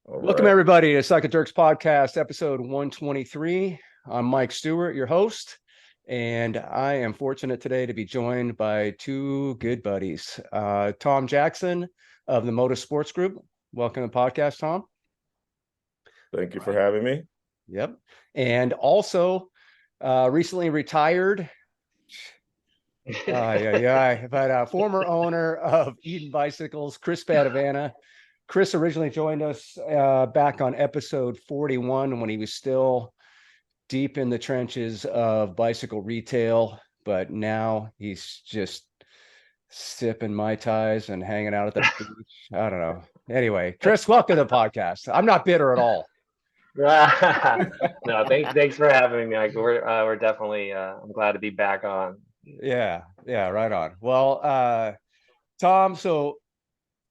All Welcome, right. everybody, to Suck Jerks Podcast, episode 123. I'm Mike Stewart, your host, and I am fortunate today to be joined by two good buddies. Tom Jackson of the Modus Sports Group. Welcome to the podcast, Tom. Thank you All for right. having me. Yep. And also recently retired, but former owner of Eden Bicycles, Chris Padavana. Chris originally joined us back on episode 41 when he was still deep in the trenches of bicycle retail, but now he's just sipping Mai Tais and hanging out at the beach. I don't know. Anyway, Chris, welcome to the podcast. I'm not bitter at all. No, thanks for having me. Like, we're definitely I'm glad to be back on. Yeah, right on. Well, Tom, so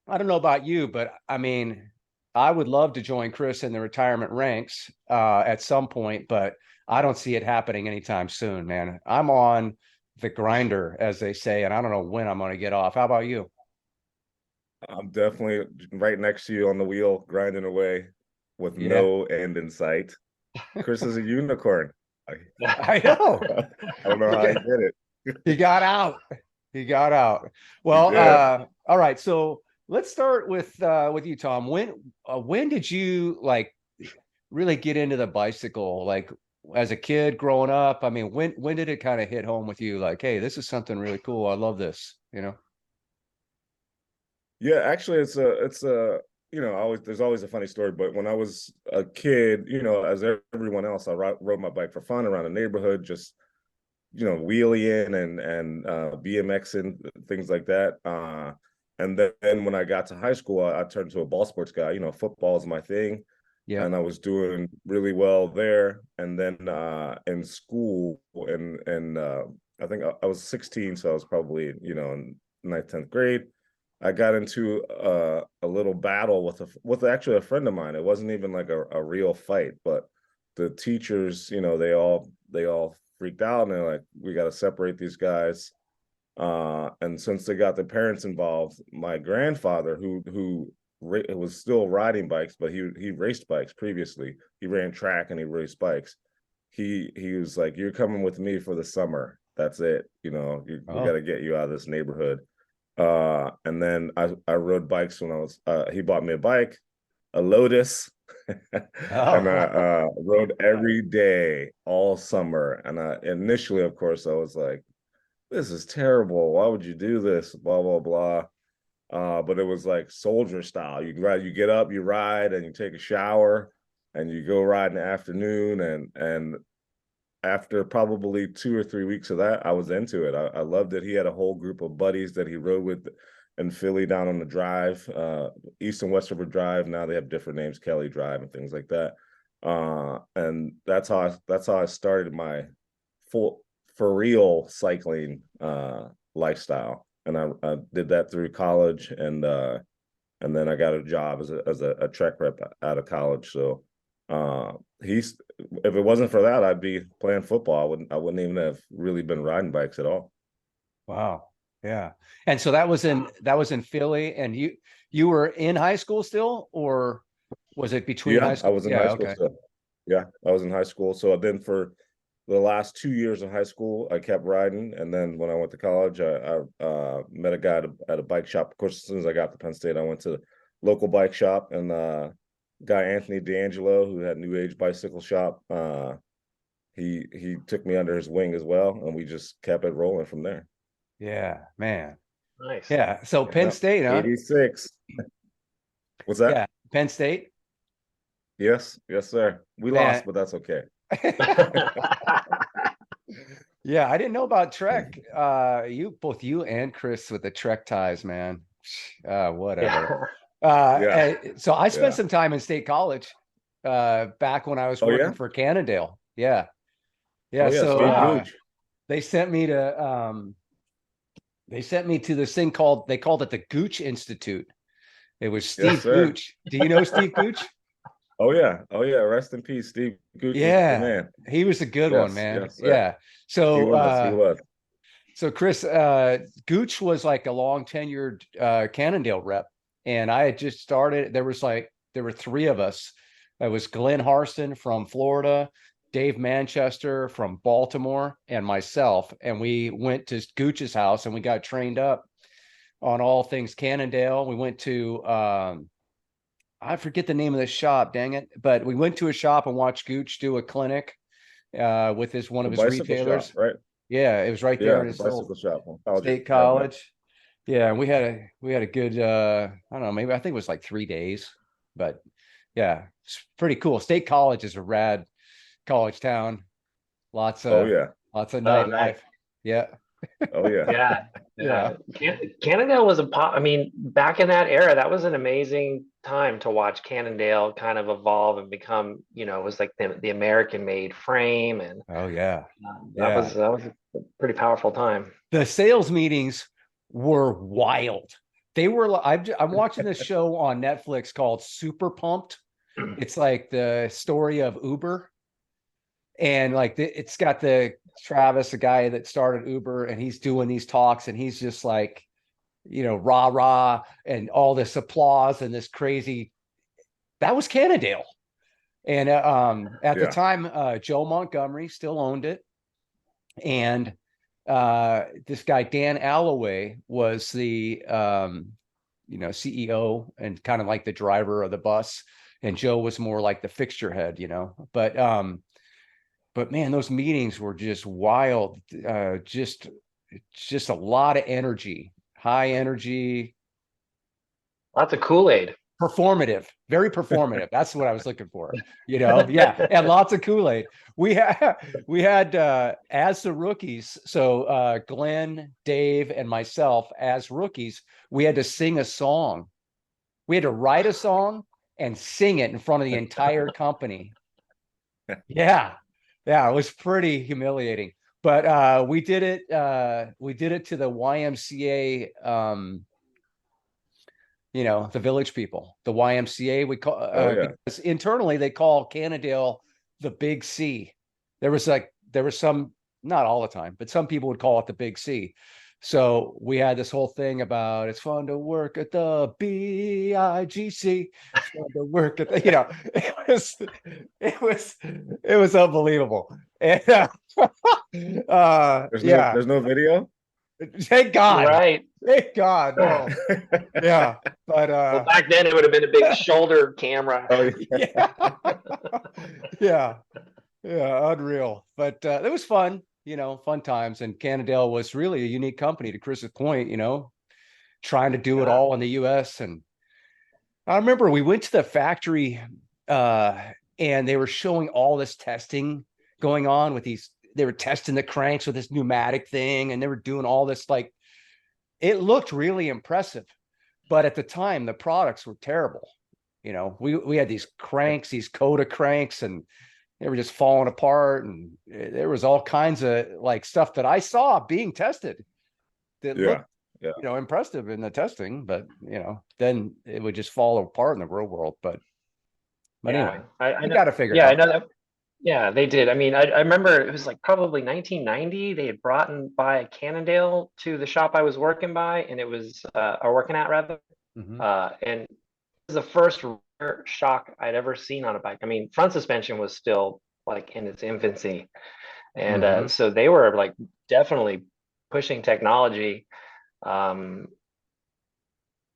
I don't know about you, but I mean, I would love to join Chris in the retirement ranks at some point, but I don't see it happening anytime soon, man. I'm on the grinder, as they say, and I don't know when I'm going to get off. How about you? I'm definitely right next to you on the wheel, grinding away with Yeah, no end in sight. Chris is a unicorn. I, I know. I don't know how he did it. He got out. He got out. He Well, did. all right. So let's start with you, Tom. When did you like really get into the bicycle? Like as a kid growing up? I mean, when did it kind of hit home with you? Like, hey, this is something really cool. I love this, you know? Yeah, actually, it's a always there's always a funny story. But when I was a kid, as everyone else, I rode my bike for fun around the neighborhood, just wheeling and BMX and things like that. And then when I got to high school, I turned to a ball sports guy. Football is my thing, Yeah. and I was doing really well there. And then in school, and I think I was 16, so I was probably in ninth, 10th grade. I got into a little battle with actually a friend of mine. It wasn't even like a real fight, but the teachers, they all freaked out and they're like, we got to separate these guys. And since they got their parents involved, my grandfather, who was still riding bikes, but he raced bikes previously. He ran track and he raced bikes. He was like, "You're coming with me for the summer. That's it. We got Oh, to get you out of this neighborhood." And then I rode bikes when I was. He bought me a bike, a Lotus, and I oh, rode every day all summer. And initially, of course, I was like, "This is terrible. Why would you do this?" Blah blah blah. But it was like soldier style. You get up, you ride, and you take a shower, and you go ride in the afternoon. And after probably 2 or 3 weeks of that, I was into it. I loved it. He had a whole group of buddies that he rode with in Philly down on the drive, East and West River Drive. Now they have different names, Kelly Drive and things like that. And that's how I started my full for real cycling lifestyle. And I did that through college, and then I got a job as a trek rep out of college. So he's if it wasn't for that, I'd be playing football. I wouldn't even have really been riding bikes at all. wow. Yeah. And so that was in Philly, and you were in high school still, or was it between Yeah, high I school? was in high Yeah, school okay. still. Yeah, I was in high school. So then for the last 2 years of high school, I kept riding. And then when I went to college, I met a guy at a bike shop. Of course, as soon as I got to Penn State, I went to the local bike shop, and guy Anthony D'Angelo, who had New Age Bicycle Shop, he took me under his wing as well, and we just kept it rolling from there. Yeah, man. Nice. Yeah. So Penn Yeah, State, huh? 86. What's that? Yeah, Penn State. Yes, yes, sir. We Man. lost, but that's okay. Yeah, I didn't know about Trek. Both you and Chris with the Trek ties, man. Whatever. Yeah. Yeah, So I spent yeah. some time in State College back when I was Oh working yeah, for Cannondale. Yeah. Yeah. oh yeah. So Steve Wow. Gooch. they sent me to this thing they called it the Gooch Institute. It was Yes, Steve sir. Gooch. Do you know Steve Gooch? Oh yeah, oh yeah. Rest in peace. Steve Gooch was the Yeah, man. he was a good one, Yes, man. yes, sir. Yeah. He So was. He was. so Chris, Gooch was like a long tenured Cannondale rep, and I had just started. There was like there were three of us. It was Glenn Harston from Florida, Dave Manchester from Baltimore, and myself. And we went to Gooch's house and we got trained up on all things Cannondale. We went to I forget the name of the shop, dang it. But we went to a shop and watched Gooch do a clinic with one The of his bicycle retailers. shop, right? Yeah, it was right there Yeah, in the his little bicycle shop on College state Avenue. college. Yeah, and we had a good I don't know, maybe I think it was like 3 days, but yeah, it's pretty cool. State College is a rad college town. Lots Oh of yeah. lots of Oh, nice. nightlife. Yeah. Oh yeah. Yeah. Yeah. Cannondale was I mean, back in that era, that was an amazing time to watch Cannondale kind of evolve and become, you know, it was like the American made frame. And Oh yeah. that Yeah. was a pretty powerful time. The sales meetings were wild. They were I'm watching this show on Netflix called Super Pumped. It's like the story of Uber. And like it's got the Travis, the guy that started Uber, and he's doing these talks, and he's just like, you know, rah rah, and all this applause and this crazy. That was Cannondale, and at the Yeah. time, Joe Montgomery still owned it, and this guy Dan Alloway was the you know, CEO and kind of like the driver of the bus, and Joe was more like the fixture head, you know, but man, those meetings were just wild. Just a lot of energy, high energy, Lots of Kool-Aid. performative, very performative. That's what I was looking for. You know, yeah, and lots of Kool-Aid. We had as the rookies. So Glenn, Dave, and myself as rookies, we had to sing a song. We had to write a song and sing it in front of the entire company. Yeah. Yeah, it was pretty humiliating. But we did it to the YMCA, you know, the village people. The YMCA, we call Oh yeah. because internally they call Cannondale the Big C. There was some, not all the time, but some people would call it the Big C. So we had this whole thing about it's fun to work at the BIGC. It's fun to work at the, you know, it was unbelievable. And yeah, There's no video. thank God. Right. Thank God. No. Yeah. But Well, back then it would have been a big shoulder camera. Oh yeah. yeah. Yeah. Yeah, unreal. But it was fun, you know, fun times. And Cannondale was really a unique company, to Chris's point, you know, trying to do it Yeah. all in the US. And I remember we went to the factory and they were showing all this testing going on with these, they were testing the cranks with this pneumatic thing, and they were doing all this, like, it looked really impressive. But at the time, the products were terrible. You know, we had these cranks, these Coda cranks, and they were just falling apart, and there was all kinds of like stuff that I saw being tested that looked, Yeah. you know, impressive in the testing, but you know, then it would just fall apart in the real world. But Yeah, anyway, I we know. got to figure it Yeah, I out. know that. Yeah, they did. I mean, I remember it was like probably 1990. They had brought by Cannondale to the shop I was working by, and it was or working at rather. Mhm. And it was the first rear shock I'd ever seen on a bike. I mean, front suspension was still like in its infancy, and Mhm. so they were like definitely pushing technology um,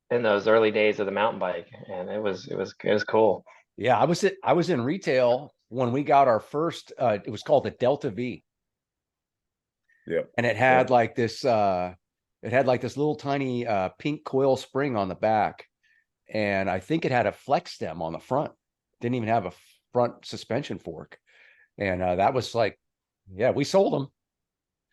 in those early days of the mountain bike, and it was cool. Yeah, I was in retail when we got our first. It was called the Delta V, Yeah. and it had like this little tiny pink coil spring on the back, and I think it had a flex stem on the front. Didn't even have a front suspension fork, and that was like, yeah, we sold them.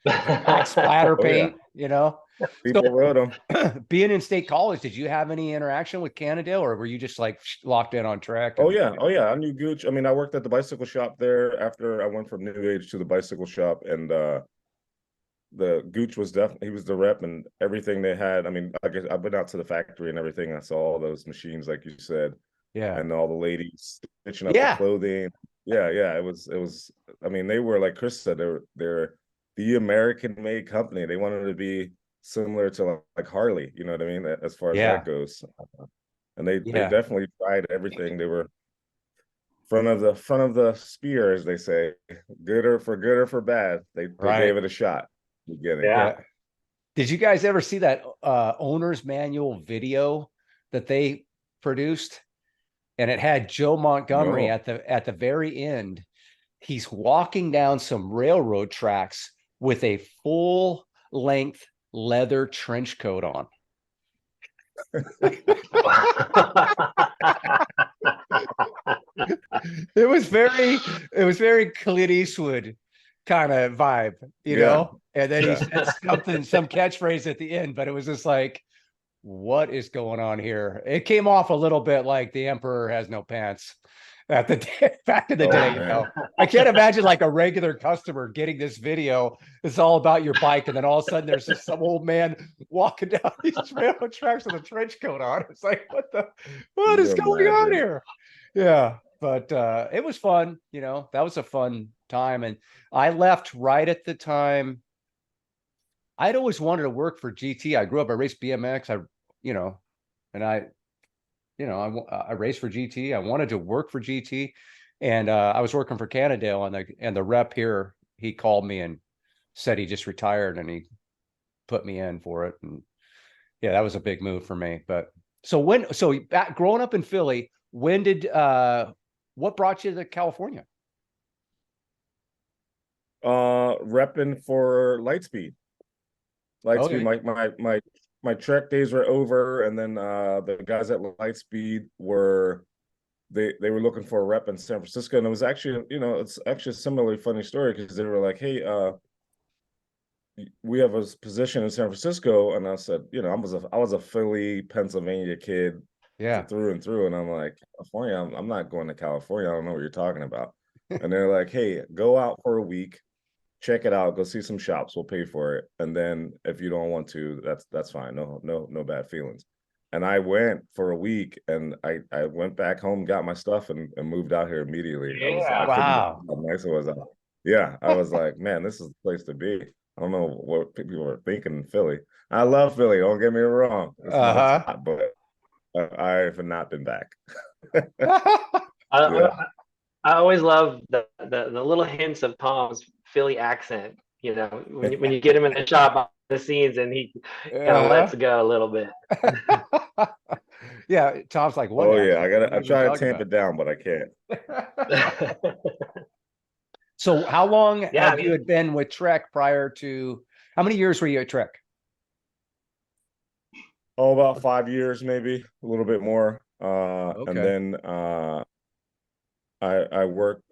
Like splatter Oh yeah. paint, you know. People rode them. So, being in state college, did you have any interaction with Cannondale, or were you just like locked in on track? Oh And yeah. Oh yeah. I knew Gooch. I mean, I worked at the bicycle shop there after I went from New Age to the bicycle shop, and the Gooch was definitely, he was the rep and everything they had. I mean, I guess I've been out to the factory and everything. I saw all those machines, like you said, yeah, and all the ladies stitching up the yeah, clothing. Yeah, yeah. It was. I mean, they were, like Chris said, they're the American made company. They wanted to be similar to like Harley. You know what I mean? As far as yeah, that goes. And and they Yeah. definitely tried everything. They were front of the spear, as they say, good or for bad. They Right. gave it a shot in the beginning. Yeah. Yeah. Did you guys ever see that owner's manual video that they produced? And it had Joe Montgomery No. at the very end. He's walking down some railroad tracks with a full length leather trench coat on. It was very Clint Eastwood kind of vibe, you Yeah. know? And then he Yeah. said some catchphrase at the end, but it was just like, what is going on here? It came off a little bit like the Emperor has no pants at the back in the Oh, day, you man. know. I can't imagine like a regular customer getting this video. It's all about your bike, and then all of a sudden there's just some old man walking down these railroad tracks with a trench coat on. It's like, what Can is you going on imagine? here? Yeah, but it was fun, you know. That was a fun time, and I left right at the time. I'd always wanted to work for GT. I grew up, I raced BMX. You know, and I raced for GT. I wanted to work for GT, and I was working for Cannondale, and the rep here, he called me and said he just retired, and he put me in for it. And yeah, that was a big move for me. But so back growing up in Philly, when did what brought you to California? Repping for Lightspeed. Lightspeed, Okay. my Trek days were over, and then the guys at Lightspeed were they were looking for a rep in San Francisco, and it was actually, it's actually a similarly funny story, because they were like, hey, we have a position in San Francisco, and I said, I was a Philly, Pennsylvania kid Yeah. through and through, and I'm like, California, I'm not going to California. I don't know what you're talking about. And they're like, hey, go out for a week, check it out, go see some shops, we'll pay for it, and then if you don't want to, that's fine. No bad feelings. And I went for a week, and I went back home, got my stuff, and moved out here immediately. I Yeah. couldn't believe Wow. how nice it was out. Yeah, I was like, man, this is the place to be. I don't know what people are thinking in Philly. I love Philly, don't get me wrong. It's not Uh-huh. hot, but I have not been back. I, Yeah. I, I always love the little hints of Tom's Philly accent. You know, when you get him in the shop behind the scenes, and he kind of Uh-huh. lets go a little bit. Yeah, Tom's like, what Oh yeah, accent? What I are we try to talking tamp it down, but I can't. about? So how long Yeah, I have you mean, had been with Trek prior to how many years were you at Trek? Oh, about 5 years, maybe a little bit more. And Okay. then I I worked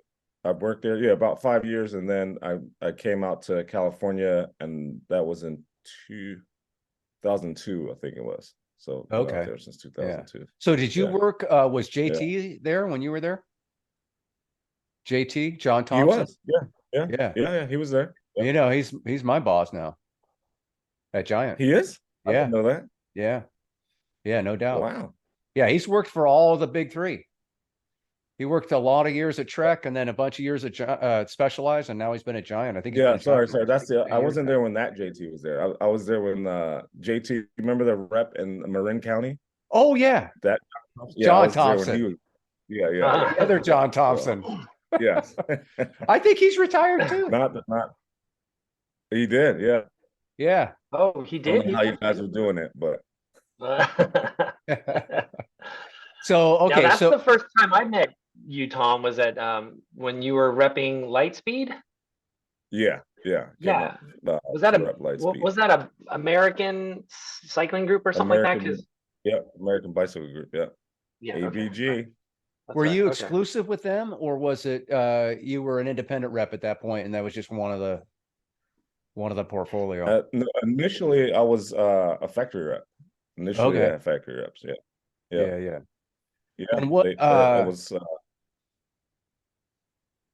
I worked there, yeah, about 5 years, and then I came out to California, and that was in 2002, I think it was. So been out Okay. there since Yeah. 2002. So did you Yeah, work was yeah. JT there when you were there? JT, John He Thompson? was, yeah, yeah, Yeah. yeah. He was there. Yeah, You know, he's my boss now at Giant. he is. I didn't Yeah. know that. Yeah. Yeah, no doubt. Wow. Yeah, he's worked for all the big three. He worked a lot of years at Trek and then a bunch of years at Specialized, and now he's been at Giant. I think he's been Yeah, at Giant sorry. for That's the 3 I years wasn't now. there when that JT was there. I was there when JT. Remember the rep in Marin County? Oh yeah, That Yeah, I John was there when he Thompson, was. Yeah, yeah, uh, yeah. the other John So Thompson. yes, I think he's retired too. not he did. Yeah, Yeah. oh, he I don't did. know how you guys are doing it, but So Now okay, that's so the first time I met you, Tom. Was at when you were repping Lightspeed. yeah, came up Yeah, was that to a rep Lightspeed, was that a American cycling group or something like that? American, Because yeah, American Bicycle Group, yeah, yeah, okay, ABG. that's were right. you Okay. exclusive with them, or was it you were an independent rep at that point, and that was just one of the portfolio? No, initially, I was a factory rep. Initially, they Okay. had factory reps. Yeah, yeah, Yeah, yeah. yeah. And what It was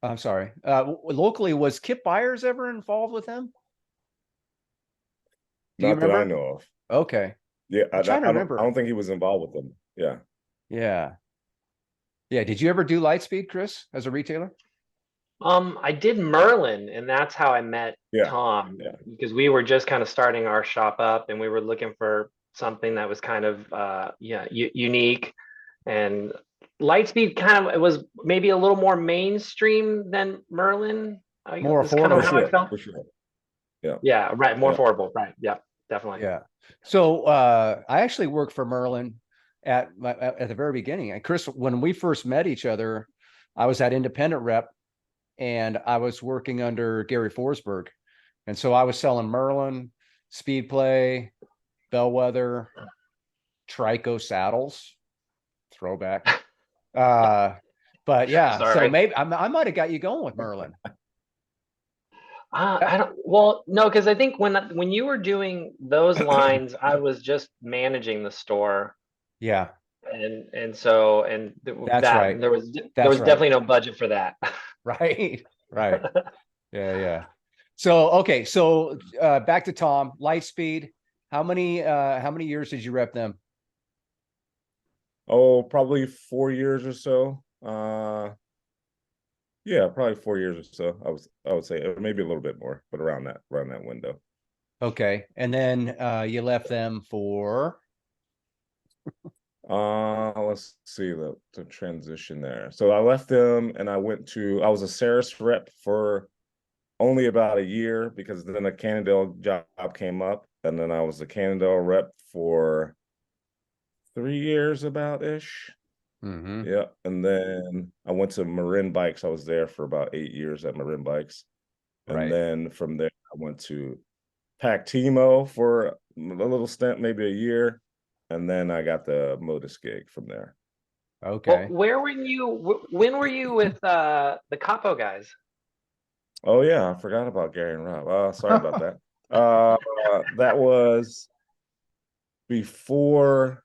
I'm sorry. Locally, was Kip Byers ever involved with them? Do you not that I remember? know of. Okay. Yeah, I'm trying to I remember. don't think he was involved with them. Yeah. Yeah. Yeah. Did you ever do Lightspeed, Chris, as a retailer? I did Merlin, and that's how I met Yeah, Tom, yeah, because we were just kind of starting our shop up, and we were looking for something that was kind of yeah unique. And Lightspeed kind of, it was maybe a little more mainstream than Merlin. More Is kind of For affordable. how I sure, felt. for sure. Yeah, Yeah, right. More yeah. affordable. Right. Yeah, definitely. Yeah. So I actually worked for Merlin at the very beginning. And Chris, when we first met each other, I was at independent rep and I was working under Gary Forsberg. And so I was selling Merlin, Speed Play, Bellwether, Trico saddles, throwback. But yeah, so Sorry. maybe I might have got you going with Merlin. I don't. Well, no, because I think when you were doing those lines, I was just managing the store, Yeah, and so that's that right. there That's was right. definitely no budget for that. Right. Right. Yeah, yeah. So okay, so back to Tom, Lightspeed. How many years did you rep them? Oh, probably 4 years or so. Yeah, probably 4 years or so. I would say, or maybe a little bit more, but around that window. Okay. And then you left them for Let's see the transition there. So I left them and I was a Ceres rep for only about a year because then a Cannondale job came up, and then I was a Cannondale rep for 3 years about ish. Mhm. Yeah. And then I went to Marin Bikes. I was there for about 8 years at Marin Bikes. And Right. then from there I went to Pac Timo for a little stint, maybe a year. And then I got the Modus gig from there. Well, Okay. where were you? When were you with the Capo guys? Oh yeah, I forgot about Gary and Rob. Sorry about that. Uh, that was before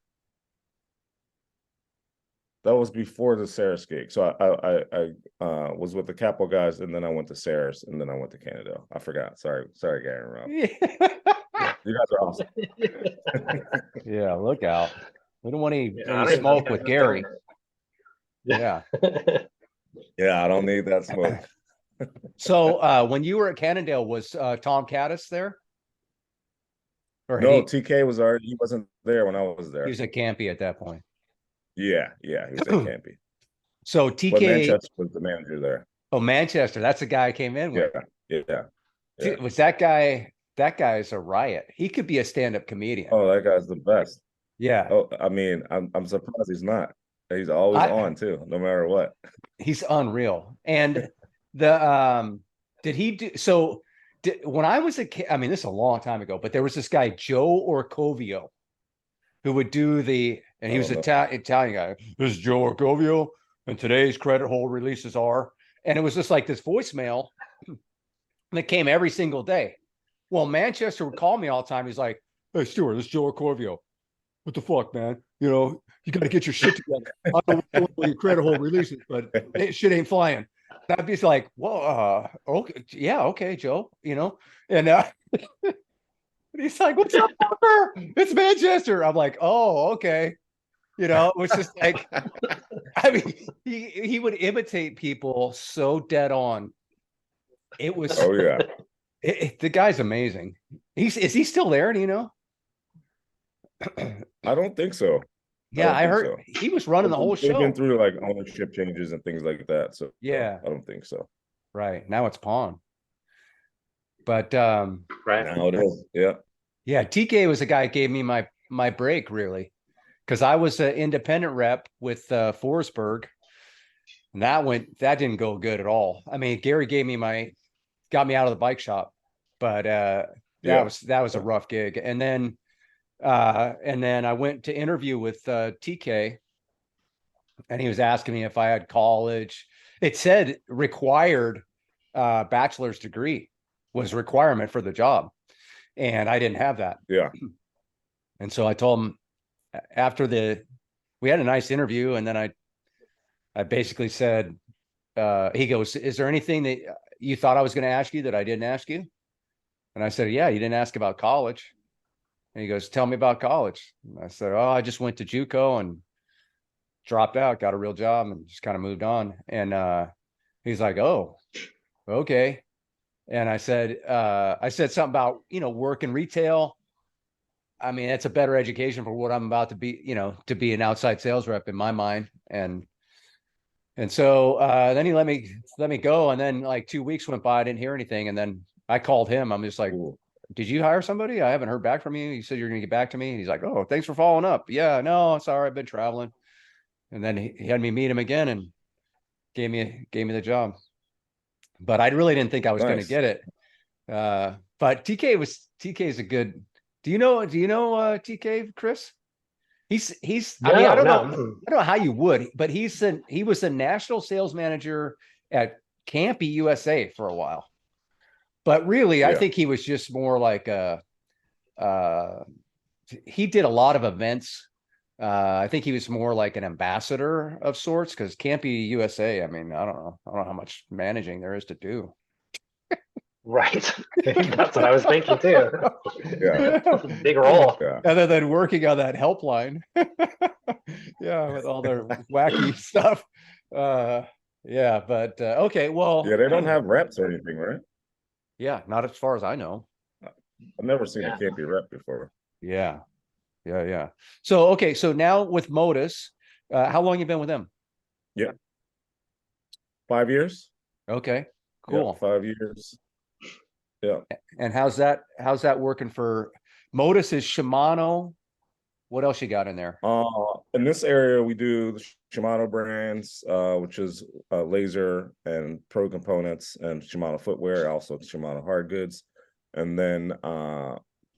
the Ceres gig. So I was with the Capo guys, and then I went to Ceres, and then I went to Canada. I forgot. Sorry, Gary and Rob. You guys are awesome. Yeah, look out. We don't want Yeah, I any don't even know if smoke you with guys are doing Gary. it. Yeah. Yeah, I don't need that smoke. So when you were at Cannondale, was Tom Caddis there? Or had No, he TK was already he wasn't there when I was he there. was at Campy at that point? Yeah, he was at Campy. So But TK, Manchester was the manager there. oh Manchester, that's the guy I came in with. Yeah. Was that guy? That guy's a riot. He could be a stand-up comedian. Oh, that guy's the best. Yeah. Oh, I mean, I'm surprised he's not. He's always I on too, no matter what. he's unreal. And the did he do so when I was a kid, I mean, this is a long time ago, but there was this guy, Joe Orcovio, who would do and I he was don't an know. Italian guy. This is Joe Orcovio, and today's credit hold releases are, and it was just like this voicemail that came every single day. Well, Manchester would call me all the time. He's like, "Hey, Stuart, this is Joe Orcovio. What the fuck, man? You know, you got to get your shit together. I don't know what your credit hold releases, but shit ain't flying." I'd be like, "Well, okay, yeah, okay, Joe, you know," and he's like, "What's up, Parker? It's Manchester." I'm like, "Oh, okay." You know, it was just like, I mean, he would imitate people so dead on. It was Oh yeah. the guy's amazing. Is he still there? Do you know? I don't think so. I Yeah, don't I think heard so. he was running the whole They've been show. through like ownership changes and things like that. So Yeah, I don't think so. right. Now it's Pawn. But Right. Now it is. Yeah. yeah, TK was the guy who gave me my break really, because I was an independent rep with Forsberg, and that didn't go good at all. I mean, Gary got me out of the bike shop, but Yeah. that was a rough gig. And then I went to interview with TK, and he was asking me if I had college. It said required bachelor's degree was a requirement for the job, and I didn't have that. Yeah. And so I told him after we had a nice interview, and then I basically said, he goes, "Is there anything that you thought I was going to ask you that I didn't ask you?" And I said, "Yeah, you didn't ask about college." And he goes, "Tell me about college." And I said, "Oh, I just went to JUCO and dropped out, got a real job, and just kind of moved on." And he's like, "Oh, okay." And I said something about, work in retail. I mean, it's a better education for what I'm about to be, to be an outside sales rep in my mind. And so then he let me go. And then like 2 weeks went by, I didn't hear anything. And then I called him. I'm just like, Cool. did you hire somebody? I haven't heard back from you. You said you're gonna get back to me. And he's like, oh, thanks for following up. Yeah, no, sorry, I've been traveling. And then he had me meet him again and gave me the job. But I really didn't think I was gonna Nice. get it. But TK is a good. Do you know TK, Chris? I mean, I No, don't know. no. I don't know how you would, but he was the national sales manager at Campy USA for a while. But really, I Yeah. think he was just more like uh he did a lot of events. I think he was more like an ambassador of sorts because Campy USA, I mean, I don't know how much managing there is to do. Right. That's what I was thinking too. Yeah. That's a big role. Yeah. Other than working on that helpline. Yeah, with all their wacky stuff. Yeah, but okay, well, Yeah. They don't have reps or anything, right? yeah, not as far as I know. I've never seen a Yeah. campy rep before. Yeah, yeah. So okay, so now with Modus, how long you been with them? Yeah. 5 years. Okay, Yeah. cool. 5 years. Yeah. And how's that working for Modus is Shimano? What else you got in there? In this area, we do the Shimano brands, which is laser and pro components, and Shimano footwear, also Shimano hard goods. And then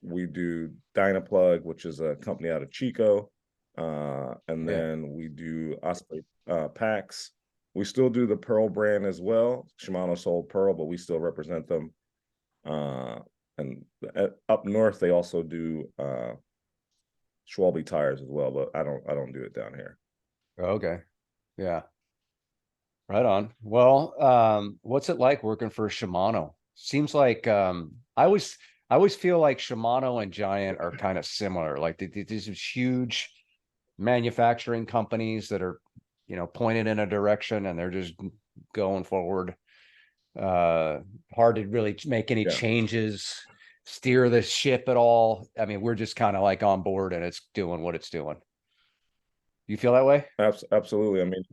we do Dynaplug, which is a company out of Chico. And Yeah. then we do Osprey packs. We still do the Pearl brand as well. Shimano sold Pearl, but we still represent them. And up north, they also do Schwalbe tires as well, but I don't do it down here. Okay. Yeah. Right on. Well, what's it like working for Shimano? Seems like I always feel like Shimano and Giant are kind of similar. Like these huge manufacturing companies that are, pointed in a direction and they're just going forward. Hard to really make any Yeah. changes, steer the ship at all. I mean, we're just kind of like on board and it's doing what it's doing. You feel that way? Absolutely. I mean,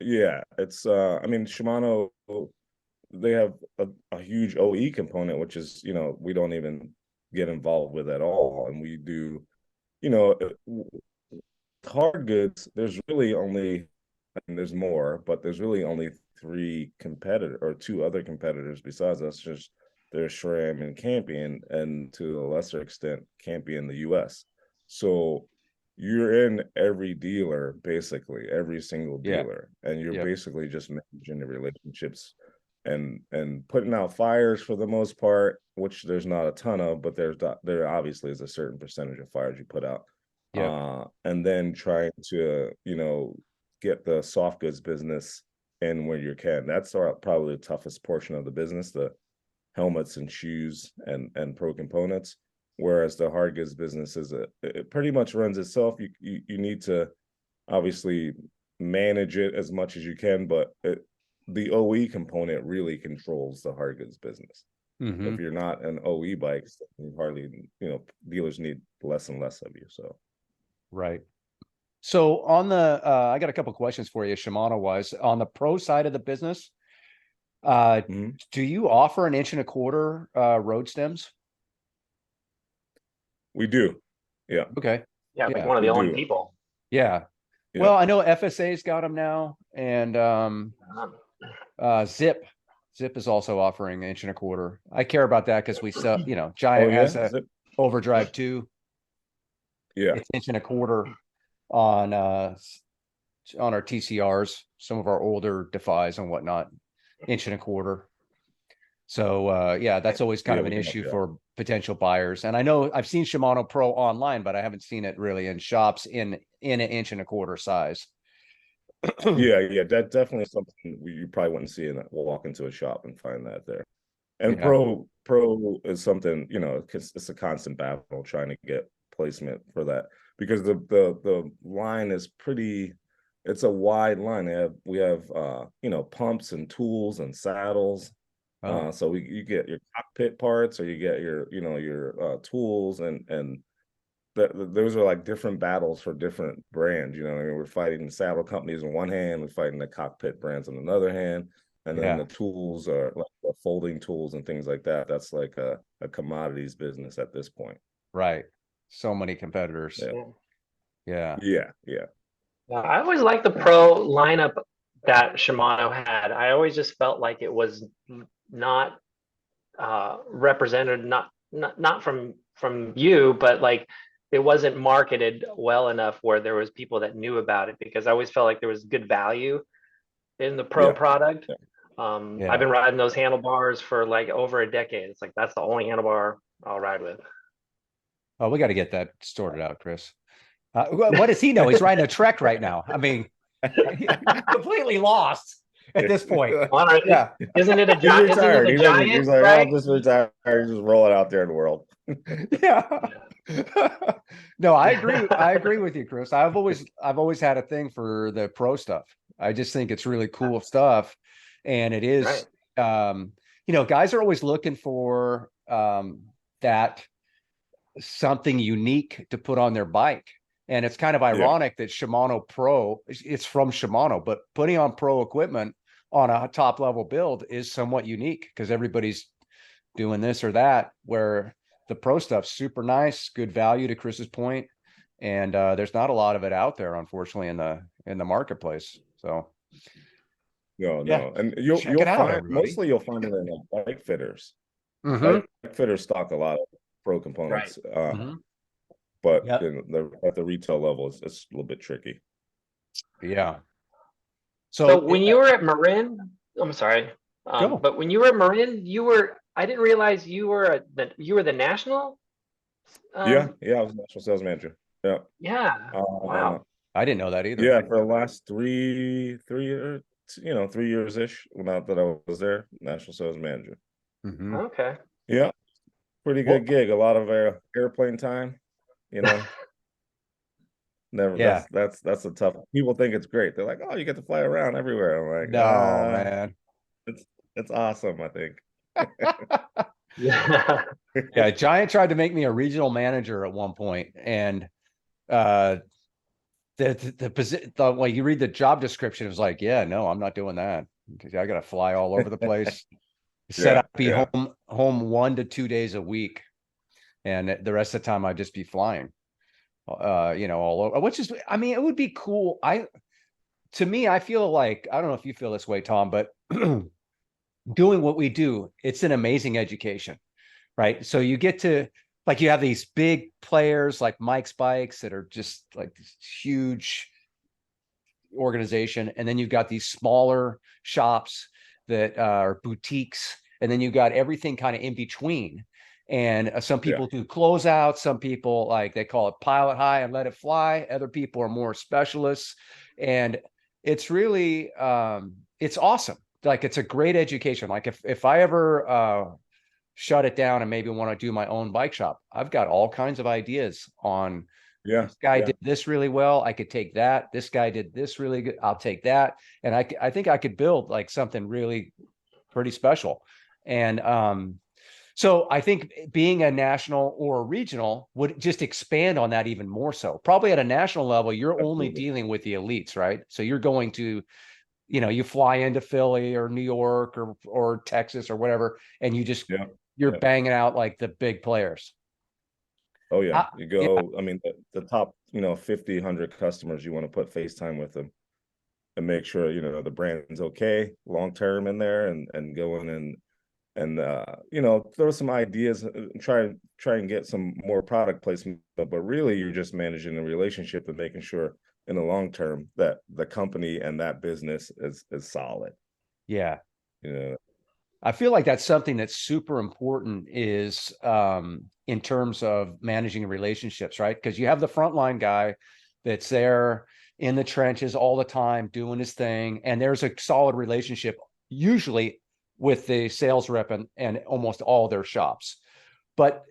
yeah, it's I mean, Shimano, they have a huge OE component, which is, we don't even get involved with at all. And we do, you know, hard goods, there's really only, and there's more, but there's really only three competitor or two other competitors besides us. Just there's SRAM and Campion, and to a lesser extent, Campion in the US. So you're in every dealer, basically, every single Yeah. dealer, and you're Yep. basically just managing the relationships and putting out fires for the most part, which there's not a ton of, but there obviously is a certain percentage of fires you put out. Yep. And then trying to, get the soft goods business in where you can. That's probably the toughest portion of the business, the helmets and shoes and pro components. Whereas the hard goods business it pretty much runs itself. You need to obviously manage it as much as you can, but the OE component really controls the hard goods business. Mm-hmm. If you're not an OE bikes, you hardly, dealers need less and less of you. So Right. So on the I got a couple questions for you, Shimano wise. On the pro side of the business, do you offer an 1.25 road stems? we do. Yeah. Okay. Yeah, like Yeah. one of the We only do. people. Yeah. Yeah. Well, I know FSA's got them now, and Zip is also offering 1.25. I care about that because we sell, Giant has a Zip. overdrive too. Yeah. It's 1.25 on our TCRs, some of our older Defies and whatnot, 1.25. So yeah, that's always kind Yeah, of an we have issue that. for potential buyers. And I know I've seen Shimano Pro online, but I haven't seen it really in shops in an 1.25 size. Yeah, that definitely is something you probably wouldn't see walk into a shop and find that there. And Yeah. pro is something, it's a constant battle trying to get placement for that, because the line is it's a wide line. We have pumps and tools and saddles. Oh. So you get your cockpit parts, or you get your tools and those are like different battles for different brands. You know what I mean? We're fighting saddle companies on one hand, we're fighting the cockpit brands on another hand, and then Yeah. the tools are like the folding tools and things like that. That's like a commodities business at this point. Right. So many competitors. Yeah. Yeah. Yeah. Yeah, I always liked the pro lineup that Shimano had. I always just felt like it was not represented, not from you, but like it wasn't marketed well enough where there was people that knew about it, because I always felt like there was good value in the pro Yeah. product. Yeah. I've been riding those handlebars for like over a decade. It's like that's the only handlebar I'll ride with. Oh, we got to get that sorted out, Chris. What does he know? He's riding a Trek right now. I mean, completely lost at this point. Yeah. Isn't it a He's giant? Isn't it retired. a He's giant? like, Right? I'll just retire. He's just roll it out there in the world. Yeah. No, I agree. I agree with you, Chris. I've always had a thing for the pro stuff. I just think it's really cool stuff. And it is, Right. Guys are always looking for that something unique to put on their bike. And it's kind of Yeah. ironic that Shimano Pro, it's from Shimano, but putting on pro equipment on a top level build is somewhat unique because everybody's doing this or that, where the pro stuff's super nice, good value to Chris's point, and there's not a lot of it out there, unfortunately, in the marketplace. So yeah, And check it you'll out, find everybody. mostly you'll find it in bike fitters. Mm-hmm. Bike fitters stock a lot of pro Right. components, Mm-hmm. but Yep. at the retail level, it's a little bit tricky. Yeah. So when you were at Marin, I'm sorry, go. but when you were at Marin, I didn't realize you were the national. Yeah, I was national sales manager. Yeah. Yeah. Wow. I didn't know that either. Yeah, for the last three years, 3 years ish, that I was there, national sales manager. Mm-hmm. Okay. Yeah, pretty Well, good gig. A lot of airplane time, you know. Never. yeah. That's a tough. People think it's great. They're like, oh, you get to fly around everywhere. I'm like, No, man. it's awesome. I think. Yeah. Yeah, Giant tried to make me a regional manager at one point, and the position, when you read the job description, it was like, yeah, no, I'm not doing that because I got to fly all over the place. Said I'd be home 1 to 2 days a week, and the rest of the time I'd just be flying. All over, which is, I mean, it would be cool. To me, I feel like, I don't know if you feel this way, Tom, but doing what we do, it's an amazing education, right? So you get to, like, you have these big players like Mike's Bikes that are just like this huge organization. And then you've got these smaller shops that are boutiques. And then you've got everything kind of in between. And some people do closeout. Some people, like, they call it pilot high and let it fly. Other people are more specialists. And it's really, it's awesome. Like, it's a great education. Like, if I ever shut it down and maybe want to do my own bike shop, I've got all kinds of ideas on, this guy did this really well, I could take that. This guy did this really good, I'll take that. And I think I could build like something really pretty special. And so I think being a national or a regional would just expand on that even more so. Probably at a national level, you're only dealing with the elites, right? So you're going to, you fly into Philly or New York or Texas or whatever, and you just, you're banging out like the big players. Oh yeah, you go. I mean, the top, 50, 100 customers, you want to put FaceTime with them and make sure the brand's okay long term in there, and go in and throw some ideas, try and get some more product placement. But really, you're just managing the relationship and making sure in the long term that the company and that business is solid. Yeah. I feel like that's something that's super important, is in terms of managing relationships, right? Because you have the frontline guy that's there in the trenches all the time doing his thing, and there's a solid relationship usually with the sales rep and almost all their shops. But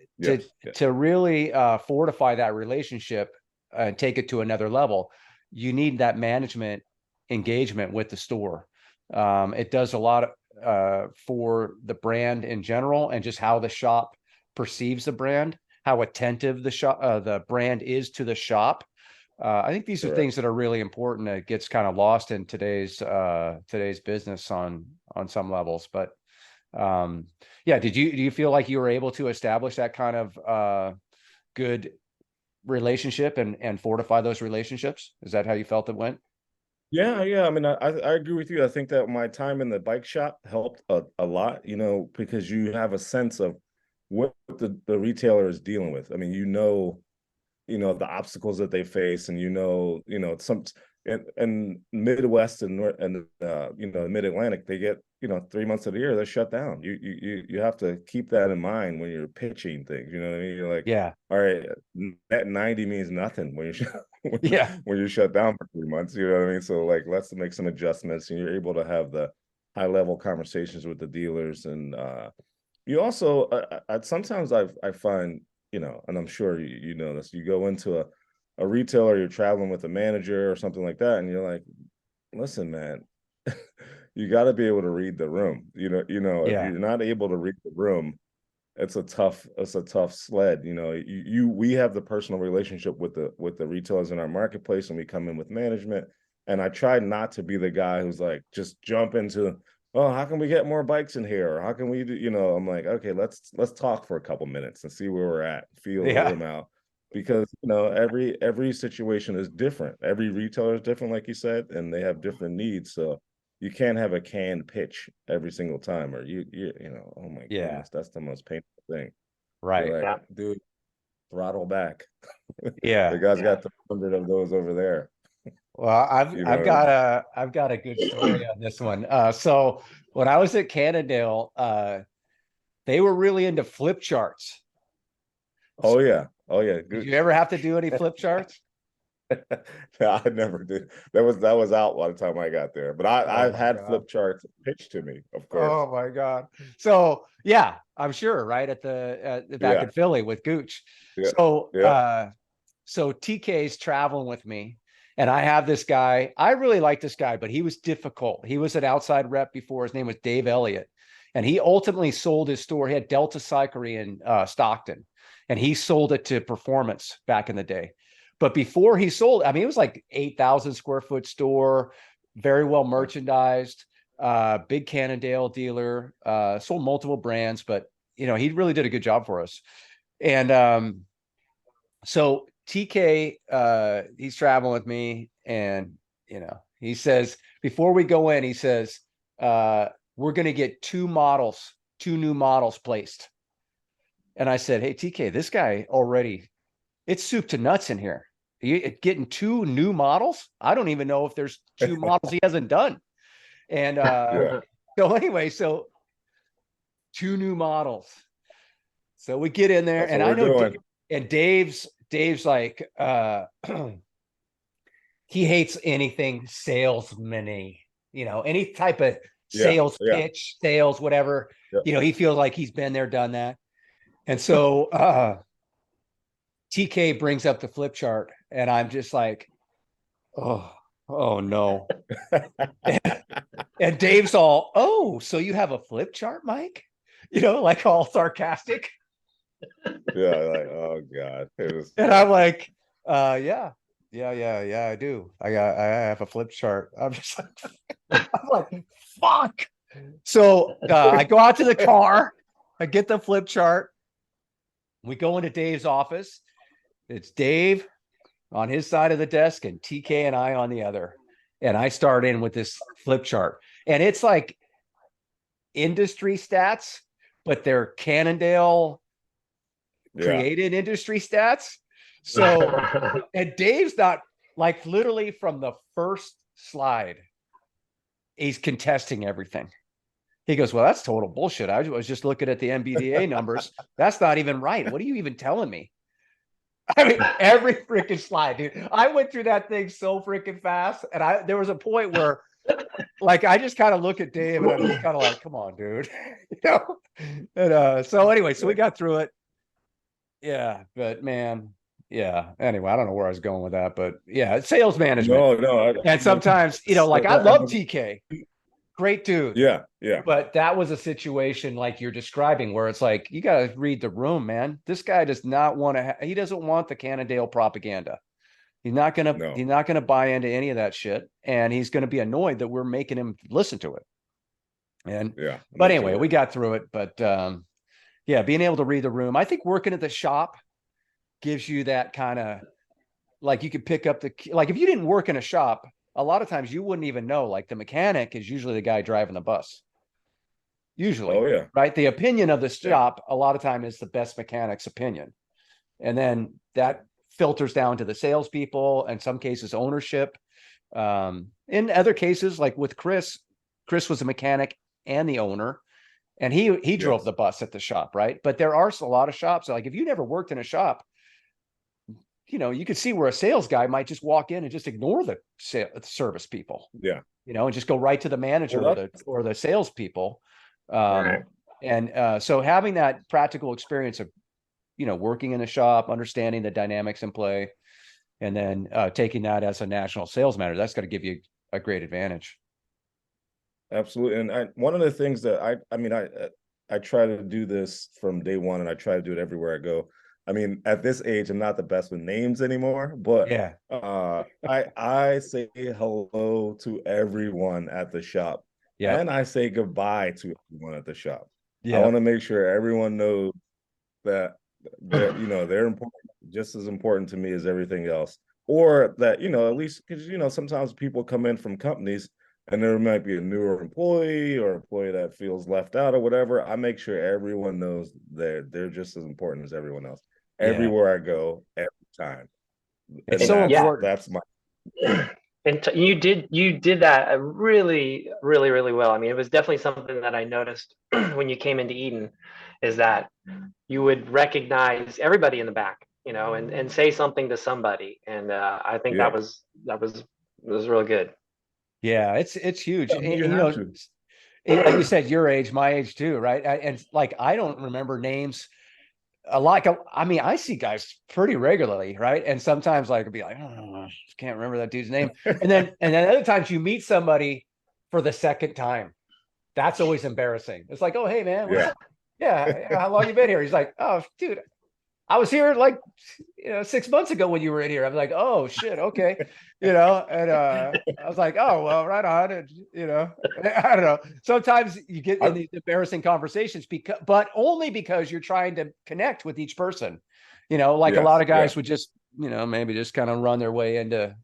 to really fortify that relationship and take it to another level, you need that management engagement with the store. It does a lot for the brand in general, and just how the shop perceives the brand, how attentive the shop, the brand is to the shop. I think these are Correct. things that are really important. It gets kind of lost in today's business on some levels. But yeah, do you feel like you were able to establish that kind of good relationship and fortify those relationships? Is that how you felt it went? Yeah. I mean, I agree with you. I think that my time in the bike shop helped a lot, you know, because you have a sense of what the retailer is dealing with. I mean, you know, the obstacles that they face, and you know, some and Midwest and North and you know, Mid-Atlantic, they get, you know, 3 months of the year they're shut down. You have to keep that in mind when you're pitching things. You know what I mean? You're like, Yeah. all right, net 90 means nothing when you Yeah. when you're shut down for 3 months. You know what I mean? So like, let's make some adjustments, and you're able to have the high level conversations with the dealers. And you also sometimes I find, you know, and I'm sure you know this, you go into a retailer, you're traveling with a manager or something like that, and you're like, listen, man, you got to be able to read the room. If Yeah. you're not able to read the room, it's a tough sled. You know, we have the personal relationship with the retailers in our marketplace, and we come in with management. And I try not to be the guy who's like, just jump into, oh, how can we get more bikes in here? Or how can we do, you know, I'm like, okay, let's talk for a couple minutes and see where we're at, feel the Yeah. room out. Because, you know, every situation is different. Every retailer is different, like you said, and they have different needs. So you can't have a canned pitch every single time, or you know, oh my Yeah. goodness, that's the most painful thing. Right. You're like, Yeah. dude, throttle back. Yeah. The guy's got 300 of those over there. Well, You I've know. got a good story on this one. So when I was at Cannondale, they were really into flip charts. Oh yeah, oh yeah. Did Good. you ever have to do any flip charts? No, I never did. That was out by the time I got there. But Oh I've my had God. flip charts pitched to me, of course. Oh my God. So yeah, I'm sure, right? At the back Yeah, in Philly with Gooch. yeah, So yeah. so TK's traveling with me, and I have this guy. I really like this guy, but he was difficult. He was an outside rep before. His name was Dave Elliott. And he ultimately sold his store. He had Delta Cyclery in Stockton, and he sold it to Performance back in the day. But before he sold, I mean, it was like 8,000 square foot store, very well merchandised, big Cannondale dealer, sold multiple brands, but you know, he really did a good job for us. And so TK, he's traveling with me, and you know, he says before we go in, he says, we're gonna get two new models placed. And I said, hey TK, this guy already, it's soup to nuts in here. You getting two new models? I don't even know if there's two models he hasn't done. And Yeah. so anyway, so two new models. So we get in there, That's what and I we're know doing. and Dave's like he hates anything salesman-y, you know, any type of Yeah, sales yeah, pitch, sales, whatever. yeah. You know, he feels like he's been there, done that. And so TK brings up the flip chart, and I'm just like, oh no. And Dave's all, oh, so you have a flip chart, Mike? You know, like all sarcastic. Yeah, like, oh God. It was, And I'm like, yeah, I do. I have a flip chart. I'm just like, I'm like, fuck. So I go out to the car, I get the flip chart. We go into Dave's office. It's Dave on his side of the desk and TK and I on the other. And I start in with this flip chart. And it's like industry stats, but they're Cannondale yeah. created industry stats. So, and Dave's not like literally from the first slide, he's contesting everything. He goes, well, that's total bullshit. I was just looking at the MBDA numbers. That's not even right. What are you even telling me? I mean, every freaking slide, dude. I went through that thing so freaking fast. And there was a point where like I just kind of look at Dave and I'm just kind of like, come on, dude. You know? And so anyway, so we got through it. Yeah, but man, yeah. Anyway, I don't know where I was going with that, but yeah, it's sales management. No, And sometimes, you know, like I love TK. great dude. Yeah, yeah. But that was a situation like you're describing where it's like, you got to read the room, man. This guy does not want to, he doesn't want the Cannondale propaganda. No. He's not gonna buy into any of that shit. And he's gonna be annoyed that we're making him listen to it. And Yeah, but me anyway, too. we got through it. But yeah, being able to read the room. I think working at the shop gives you that kind of, like, you could pick up the, like, if you didn't work in a shop, a lot of times you wouldn't even know. Like, the mechanic is usually the guy driving the bus. Usually, Oh yeah, right? The opinion of the yeah, shop a lot of time is the best mechanic's opinion. And then that filters down to the salespeople, in some cases ownership. In other cases, like with Chris, Chris was a mechanic and the owner, and he drove yes, the bus at the shop, right? But there are a lot of shops, like if you never worked in a shop, you could see where a sales guy might just walk in and just ignore the service people, yeah. and just go right to the Well, manager or the salespeople. Right. And so having that practical experience of working in a shop, understanding the dynamics in play, and then taking that as a national sales manager, that's going to give you a great advantage. absolutely. And one of the things that I mean, I try to do this from day one, and I try to do it everywhere I go. I mean, at this age, I'm not the best with names anymore, but Yeah. I say hello to everyone at the shop, Yeah. and I say goodbye to everyone at the shop. I Yeah. want to make sure everyone knows that they're important, just as important to me as everything else. Or that, at least, because sometimes people come in from companies and there might be a newer employee or employee that feels left out or whatever. I make sure everyone knows they're just as important as everyone else Yeah. everywhere I go, every time. It's And And so yeah, important. that's my and you did that really, really, really well. I mean, it was definitely something that I noticed when you came into Eden, is that you would recognize everybody in the back, and say something to somebody. And I think yeah. that was really good. Yeah. It's huge. I mean, you And, have to. like you said, your age, my age too, right? And like, I don't remember names a lot. I mean, I see guys pretty regularly, right? And sometimes like I'd be like, oh, I just can't remember that dude's name. And then other times you meet somebody for the second time. That's always embarrassing. It's like, oh, hey man, what's Yeah. up? Yeah, how long you been here? He's like, oh, dude, I was here like 6 months ago when you were in here. I'm like, oh shit, okay, and I was like, oh well, right on, and I don't know. Sometimes you get in I, these embarrassing conversations but only because you're trying to connect with each person. Like a lot yes, of yeah. guys would just, maybe just kind of run their way into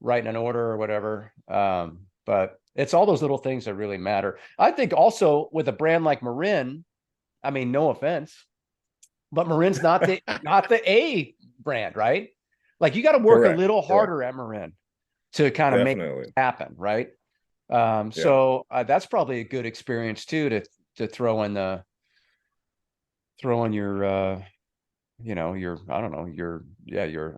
writing an order or whatever. But it's all those little things that really matter. I think also with a brand like Marin, I mean, no offense, but Marin's not the A brand, right? Like, you got to work a Correct. little Correct. harder at Marin to kind of make it Definitely. happen, right? Yeah. So that's probably a good experience too, to throw in your your, I don't know, your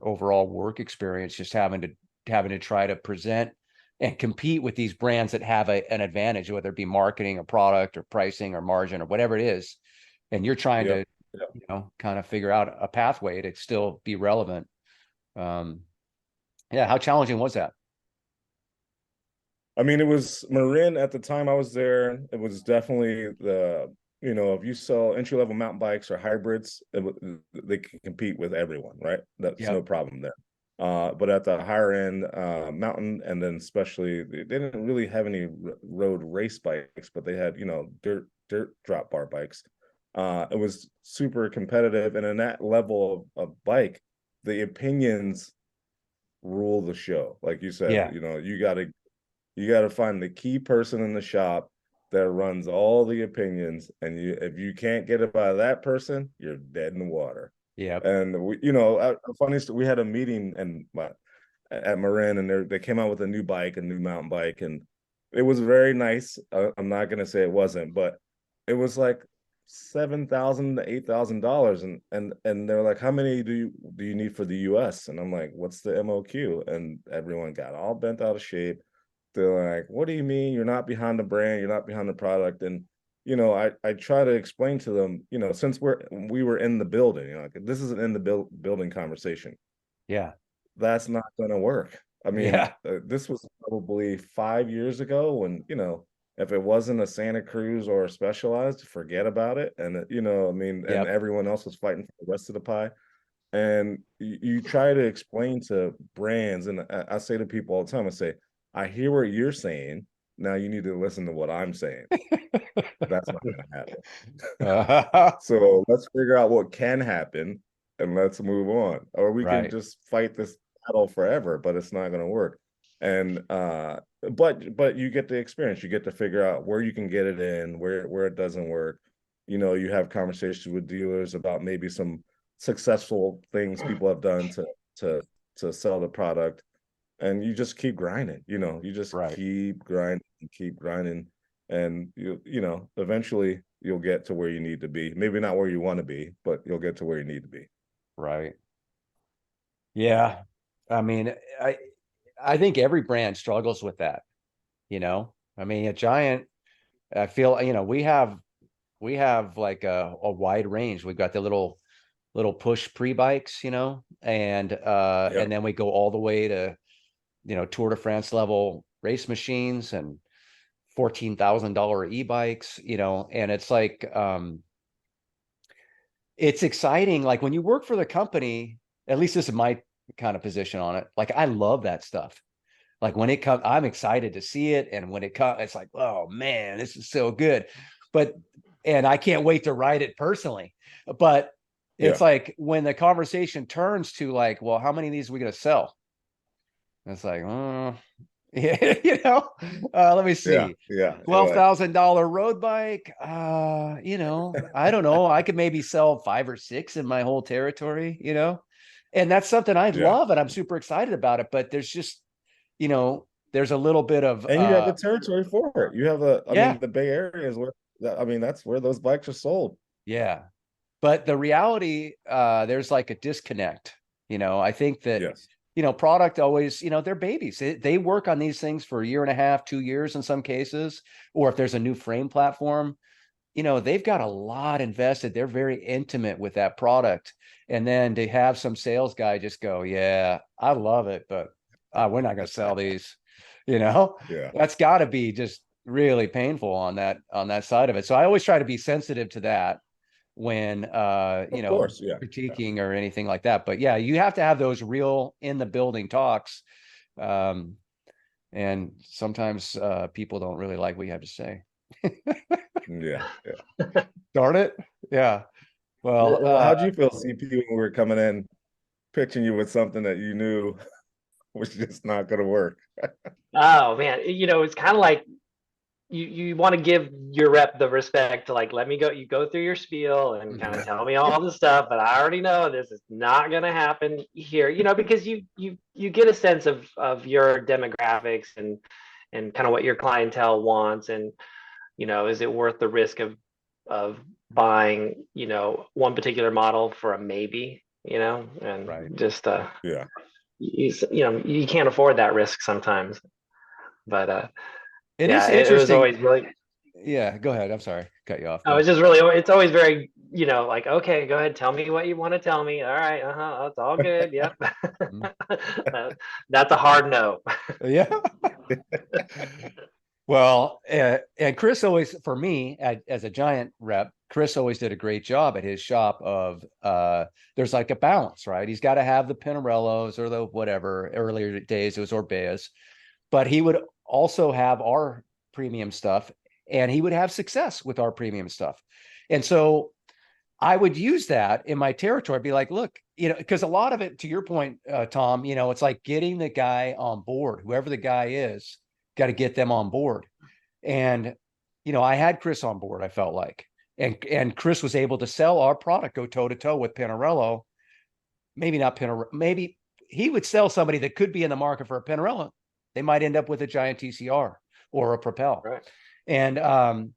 overall work experience, just having to try to present and compete with these brands that have an advantage, whether it be marketing or product or pricing or margin or whatever it is, and you're trying Yep. to kind of figure out a pathway to still be relevant. um yeah, how challenging was that? I mean, it was Marin at the time I was there. It was definitely if you sell entry level mountain bikes or hybrids, they can compete with everyone, right? That's no Yep. problem there. But at the higher end mountain, and then especially, they didn't really have any road race bikes, but they had dirt drop bar bikes. It was super competitive, and in that level of bike, the opinions rule the show. Like you said, Yeah. you got to find the key person in the shop that runs all the opinions, and if you can't get it by that person, you're dead in the water. Yep. And funny story, we had a meeting at Marin, and they came out with a new bike, a new mountain bike, and it was very nice. I'm not gonna say it wasn't, but it was like $7,000 to $8,000, and they're like, how many do you need for the US? And I'm like, what's the MOQ? And everyone got all bent out of shape. They're like, what do you mean you're not behind the brand, you're not behind the product? And I try to explain to them, since we were in the building, like, this isn't in the building conversation. Yeah. That's not going to work. I mean, Yeah. this was probably 5 years ago when If it wasn't a Santa Cruz or a Specialized, forget about it. And you know, I mean, and Yep. everyone else was fighting for the rest of the pie. And you try to explain to brands, and I say to people all the time, I say, I hear what you're saying. Now you need to listen to what I'm saying. That's not going to happen. So let's figure out what can happen and let's move on. Or we can Right. just fight this battle forever, but it's not going to work. And but you get the experience. You get to figure out where you can get it in, where it doesn't work. You know, you have conversations with dealers about maybe some successful things people have done to sell the product, and you just keep grinding. You know, you just Right. keep grinding, and you know, eventually you'll get to where you need to be. Maybe not where you want to be, but you'll get to where you need to be. Right. Yeah. I mean, I think every brand struggles with that, you know. I mean, a Giant, I feel, you know, we have like a wide range. We've got the little push pre-bikes, you know, and then we go all the way to, you know, Tour de France level race machines and $14,000 e-bikes, you know, and it's like it's exciting. Like when you work for the company, at least this is my kind of position on it. Like I love that stuff. Like when it comes, I'm excited to see it. And when it comes, it's like, oh man, this is so good. But, and I can't wait to ride it personally. But it's Yeah, like when the conversation turns to like, well, how many of these are we going to sell? And it's like, yeah, you know, let me yeah, see. yeah. $12,000 road bike. You know, I don't know. I could maybe sell 5 or 6 in my whole territory, you know, and that's something I Yeah. love and I'm super excited about it. But there's just, you know, there's a little bit of And you have the territory for it. You have I yeah, mean, the Bay Area is where, I mean, that's where those bikes are sold. yeah. But the reality, there's like a disconnect. You know, I think that, Yes. you know, product always, you know, they're babies. They work on these things for a year and a half, 2 years in some cases, or if there's a new frame platform, you know, they've got a lot invested. They're very intimate with that product. And then to have some sales guy just go, yeah, I love it, but we're not going to sell these, you know, Yeah. that's got to be just really painful on that side of it. So I always try to be sensitive to that when you Of know, course. Yeah. critiquing or anything like that. But yeah, you have to have those real in the building talks. Um, and sometimes people don't really like what you have to say. Yeah. Darn it. Yeah. Well, Well, how'd you feel, CP, when we were coming in, pitching you with something that you knew was just not going to work? Oh man, you know, it's kind of like you want to give your rep the respect to like, let me go, you go through your spiel and kind of tell me all the stuff, but I already know this is not going to happen here, you know, because you get a sense of your demographics and kind of what your clientele wants, and you know, is it worth the risk of buying, you know, one particular model for a maybe, you know, and right. just Yeah. you know, you can't afford that risk sometimes, but It is yeah, it was interesting. always really, Yeah, go ahead. I'm sorry. Cut you off. I Go. was just really, it's always very, you know, like, okay, go ahead, tell me what you want to tell me. All right, that's all good. Yep. Mhm. That's a hard no. Yeah. Well, and Chris always, for me, as a Giant rep, Chris always did a great job at his shop of there's like a balance, right? He's got to have the Pinarellos or the whatever. Earlier days it was Orbeas, but he would also have our premium stuff, and he would have success with our premium stuff. And so I would use that in my territory, be like, look, you know, because a lot of it, to your point, Tom, you know, it's like getting the guy on board, whoever the guy is, got to get them on board. And, you know, I had Chris on board, I felt like, and Chris was able to sell our product, go toe to toe with Pinarello. Maybe not Pinarello, maybe he would sell somebody that could be in the market for a Pinarello. They might end up with a Giant TCR or a Propel. Right. And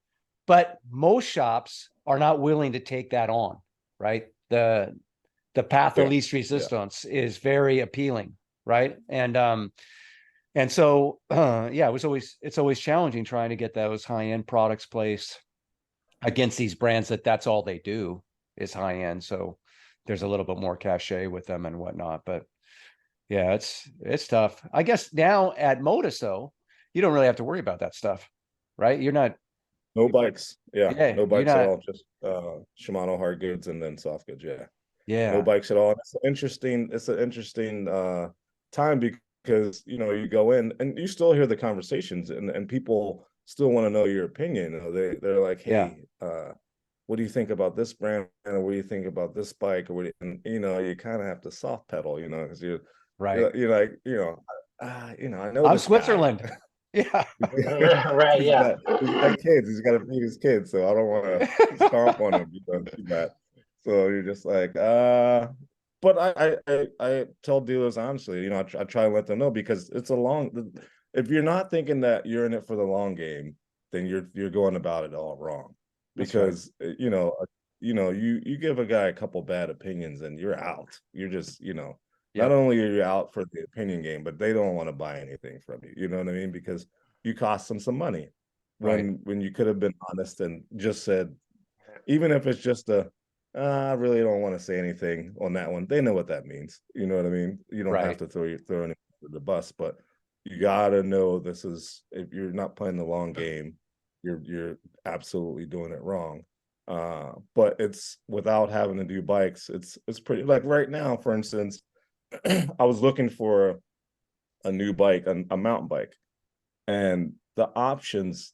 but most shops are not willing to take that on, right? The path of Yeah. least resistance is very appealing, right? And so yeah, it's always challenging trying to get those high-end products placed against these brands that's all they do is high end. So there's a little bit more cachet with them and whatnot. But yeah, it's tough. I guess now at Modus though, you don't really have to worry about that stuff. right? You're not, No bikes. Yeah, yeah, no you're bikes at not, all. Just Shimano hard goods and then soft goods. Yeah. No yeah, bikes at all. It's an interesting time because you go in and you still hear the conversations and people still want to know your opinion. They're like, yeah, hey, what do you think about this brand, or what do you think about this bike, or and you kind of have to soft pedal, because right. you're like, I know I'm this guy. Switzerland. Yeah. Right, he's yeah. got he's got kids. He's got to feed his kids, so I don't want to stomp on him. Too bad. So you're just like, but I tell dealers honestly, I try to let them know because it's a long. If you're not thinking that you're in it for the long game, then you're going about it all wrong. That's right. Because you give a guy a couple bad opinions and you're out. You're just not Yep. only are you out for the opinion game, but they don't want to buy anything from you. You know what I mean? Because you cost them some money Right. when you could have been honest and just said, even if it's just I really don't want to say anything on that one. They know what that means. You know what I mean? You don't have Right. to throw anyone under the bus, but you gotta know this is, if you're not playing the long game, you're absolutely doing it wrong. But it's without having to do bikes. It's pretty, like right now, for instance, I was looking for a new bike, a mountain bike, and the options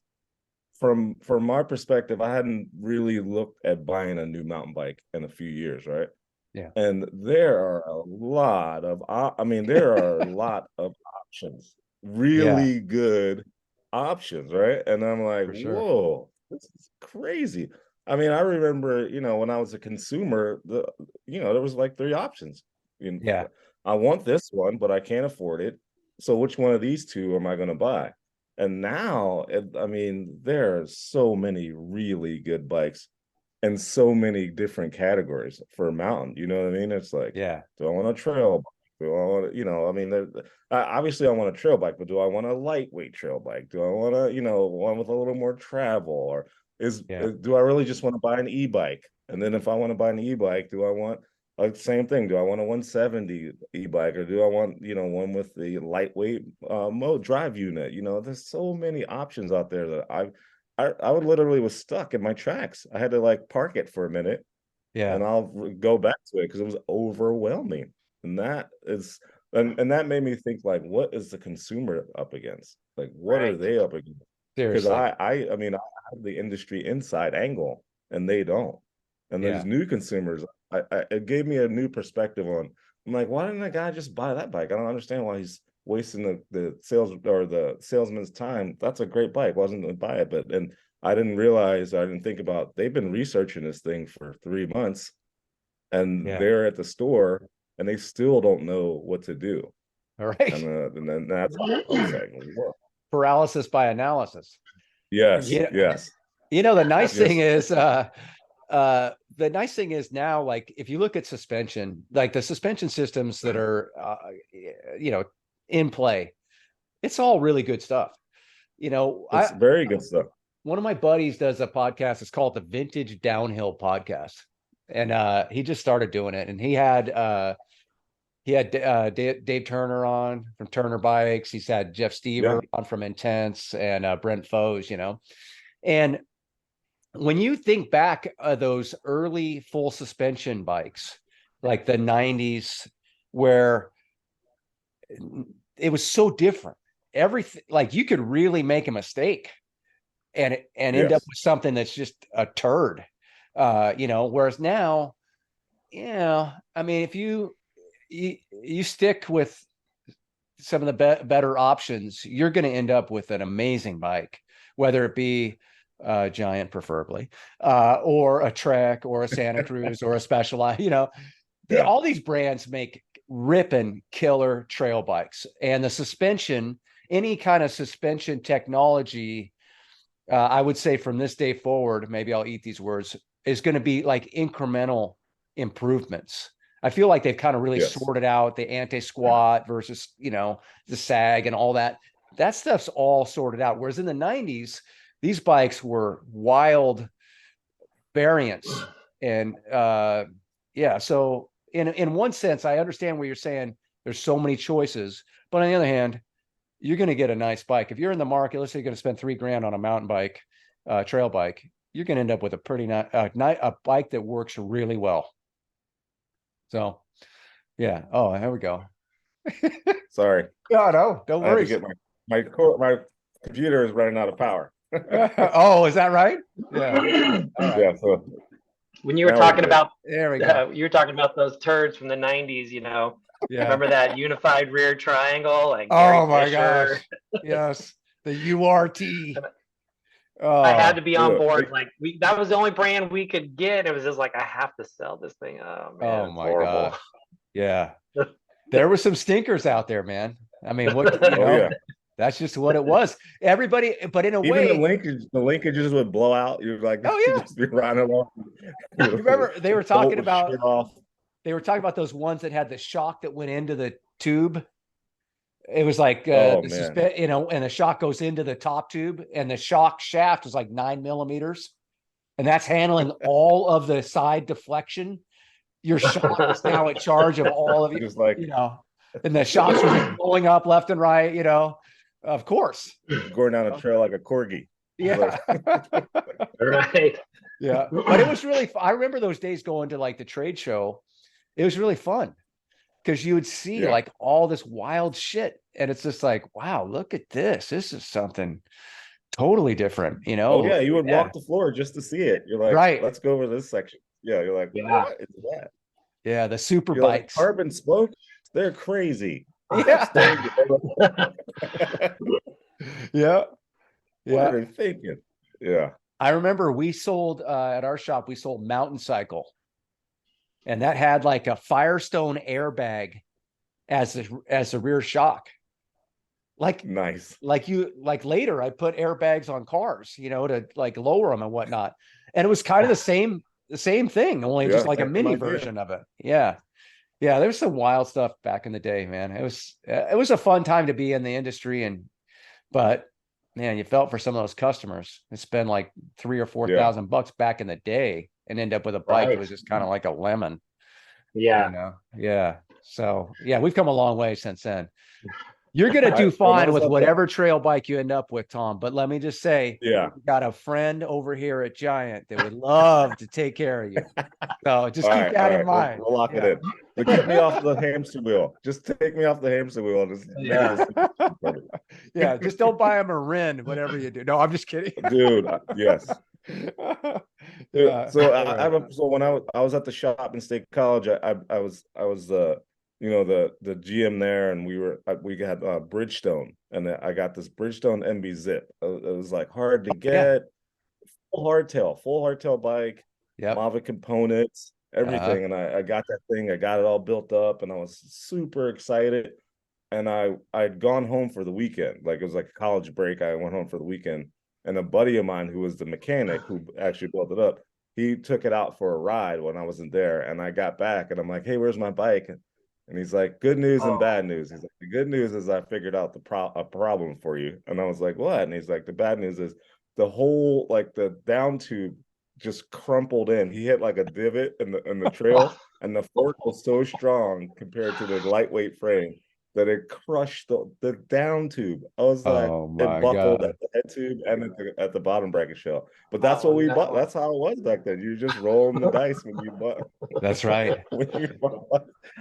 from my perspective, I hadn't really looked at buying a new mountain bike in a few years, right? Yeah. And there are a lot of, I mean, there are a lot of options, Yeah, really good options, right? And I'm like, for sure. whoa, this is crazy. I mean, I remember, when I was a consumer, there was like three options. Yeah. I want this one, but I can't afford it. So which one of these two am I going to buy? And now, I mean, there are so many really good bikes and so many different categories for mountain. You know what I mean? It's like, Yeah. do I want a trail bike? Do I want I mean, obviously I want a trail bike, but do I want a lightweight trail bike? Do I want one with a little more travel? Or Yeah. do I really just want to buy an e-bike? And then if I want to buy an e-bike, do I want same thing? Do I want a 170 e-bike, or do I want, one with the lightweight mode drive unit? There's so many options out there that I would literally was stuck in my tracks. I had to like park it for a minute Yeah. and I'll go back to it because it was overwhelming. And that made me think, like, what is the consumer up against? Like, what are Right. they up against? Because Seriously. I mean, I have the industry inside angle and they don't. And Yeah. there's new consumers. It gave me a new perspective on. I'm like, why didn't that guy just buy that bike? I don't understand why he's wasting the sales or the salesman's time. That's a great bike. Wasn't going to buy it, but and I didn't think about, they've been researching this thing for 3 months and Yeah. they're at the store and they still don't know what to do. All right. And then that's, I was like, whoa. Paralysis by analysis. Yes, Yeah. yes, The nice thing yes, is, the nice thing is now, like if you look at suspension, like the suspension systems that are, in play, it's all really good stuff. it's very good stuff. One of my buddies does a podcast. It's called the Vintage Downhill Podcast, and he just started doing it. And he had Dave Turner on from Turner Bikes. He's had Jeff Yeah, Stever on from Intense, and Brent Foes. And when you think back those early full suspension bikes, like the '90s, where it was so different, everything, like you could really make a mistake and end up yes, with something that's just a turd. Whereas now, I mean, if you stick with some of the better options, you're going to end up with an amazing bike, whether it be a Giant, preferably, or a Trek, or a Santa Cruz, or a Specialized. yeah, All these brands make ripping killer trail bikes, and the suspension, any kind of suspension technology, I would say from this day forward, maybe I'll eat these words, is going to be like incremental improvements. I feel like they've kind of really yes, sorted out the anti-squat versus, the sag and all that. That stuff's all sorted out. Whereas in the '90s, these bikes were wild variants. And yeah, so in one sense, I understand what you're saying. There's so many choices, but on the other hand, you're going to get a nice bike. If you're in the market, let's say you're going to spend $3,000 on a mountain bike, trail bike, you're going to end up with a pretty nice, a bike that works really well. So, yeah. Oh, there we go. Sorry. No, no, don't I had to worry. get my computer is running out of power. Oh, is that right? Yeah. All right. Yeah. So When you were now we're talking good. about There we go. you were talking about those turds from the 90s, Yeah. remember that unified rear triangle and Oh Gary my Fisher? gosh. Yes. The URT. I had Oh, to be on Dude, board. Like that was the only brand we could get. It was just like, I have to sell this thing. Oh man, oh it's my horrible. gosh. Yeah. There were some stinkers out there, man. I mean, what, Oh yeah. that's just what it was. Everybody, but in a Even way, the linkages would blow out. You're like, oh you yeah. just be riding along. You remember they were Bolt talking with about shit off. those ones that had the shock that went into the tube. It was like Oh the man. and the shock goes into the top tube, and the shock shaft is like 9 millimeters, and that's handling all of the side deflection. Your shock is now in charge of all of you, Just like and the shocks are just blowing up left and right, of course. going down a trail like a corgi. Yeah. Right. Yeah. But it was really, I remember those days going to like the trade show. It was really fun because you would see Yeah. like all this wild shit. And it's just like, wow, look at this. This is something totally different, Oh yeah, you would walk the floor just to see it. You're like, right. Let's go over this section. Yeah, you're like, Yeah. what is that? Yeah, the super You're bikes. Like, carbon spoke, they're crazy. Yeah. Yeah. What are they thinking? Yeah. I remember we sold at our shop, we sold Mountain Cycle. And that had like a Firestone airbag as a rear shock. Like Nice. like later I put airbags on cars, to like lower them and whatnot. And it was kind of the same thing, only just like a mini version of it. Yeah. Yeah. There's some wild stuff back in the day, man. It was a fun time to be in the industry, but man, you felt for some of those customers and spend like $3,000 or $4,000 back in the day and end up with a bike that was just kind of like a lemon. Yeah. Yeah. So yeah, we've come a long way since then. You're going to do fine with whatever trail bike you end up with, Tom. But let me just say, yeah, you got a friend over here at Giant that would love to take care of you. So just keep that in mind. We'll lock it in. But keep me off the hamster wheel. Just take me off the hamster wheel. Yeah, just don't buy a Marin, whatever you do. No, I'm just kidding. Dude, yes. Yeah. So when I was at the shop in State College, I was the GM there, and we had Bridgestone, and I got this Bridgestone MB Zip. It was like hard to get, full hardtail bike, Mavic components, everything, and I got that thing. I got it all built up, and I was super excited. And I'd gone home for the weekend, like it was like a college break. I went home for the weekend, and a buddy of mine who was the mechanic who actually built it up, he took it out for a ride when I wasn't there, and I got back, and I'm like, hey, where's my bike? And he's like, good news and bad news. He's like, the good news is I figured out a problem for you. And I was like, what? And he's like, the bad news is the whole, like the down tube just crumpled in. He hit like a divot in the trail, and the fork was so strong compared to the lightweight frame that it crushed the down tube. I was like, it buckled at the head tube and at the bottom bracket shell. But that's what we bought. That's how it was back then. You just rolling the dice when you bought. That's right.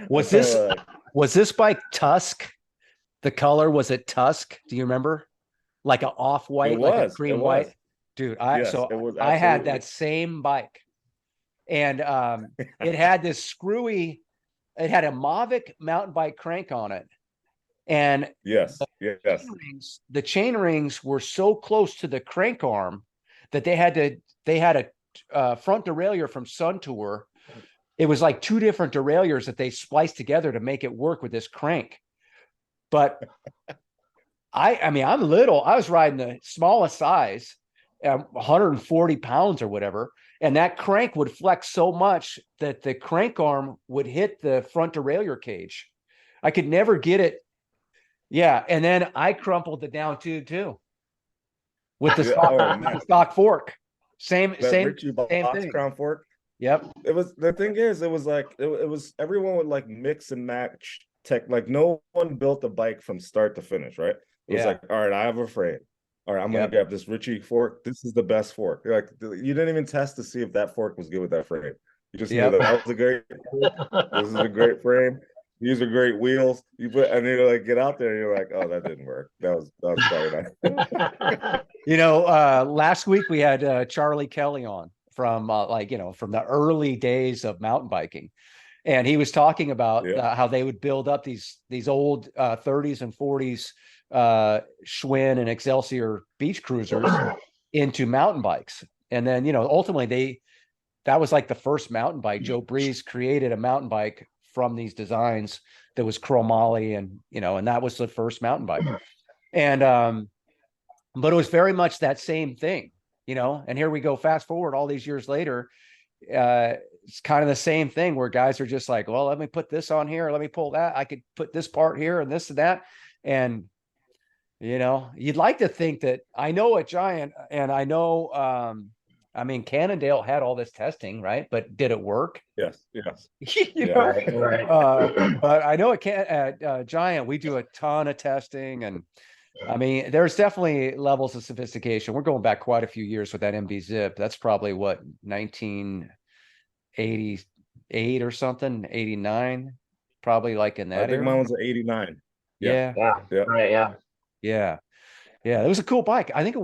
Was this bike Tusk? The color, was it Tusk? Do you remember? Like an off-white, like a cream white? Dude, I had that same bike. And it had this it had a Mavic mountain bike crank on it. And the chain rings were so close to the crank arm that they had a front derailleur from Sun Tour. It was like two different derailleurs that they spliced together to make it work with this crank. But I mean, I'm little. I was riding the smallest size, 140 pounds or whatever. And that crank would flex so much that the crank arm would hit the front derailleur cage. I could never get it. Yeah. And then I crumpled the down tube too with the stock fork. Same thing. Crown fork. Yep. It was, the thing is, it was like, it was, everyone would like mix and match tech. Like no one built a bike from start to finish, right? It was Yeah. like, all right, I have a frame. All right, I'm gonna Yep. grab this Ritchie fork. This is the best fork. Like you didn't even test to see if that fork was good with that frame. You just knew Yep. that was a great fork. This is a great frame. These are great wheels. You put and you're like, get out there, and you're like, oh, that didn't work. That was probably not. Last week we had Charlie Kelly on from from the early days of mountain biking. And he was talking about Yeah. how they would build up these old 30s and 40s Schwinn and Excelsior beach cruisers into mountain bikes. And then, ultimately that was like the first mountain bike. Joe Breeze created a mountain bike from these designs that was chromoly and that was the first mountain bike. And but it was very much that same thing, and here we go, fast forward all these years later. It's kind of the same thing where guys are just like, well, let me put this on here, let me pull that, I could put this part here and this and that. And you'd like to think that I know a Giant, and I know Cannondale had all this testing, right? But did it work? Yes. you Yeah. know Right. but I know at Giant we do a ton of testing, and there's definitely levels of sophistication. We're going back quite a few years with that MB Zip. That's probably what, 1988 or something, 89, probably like in I that think era. mine was an 89. Yeah. Yeah. Right. Yeah. Yeah. It was a cool bike. I think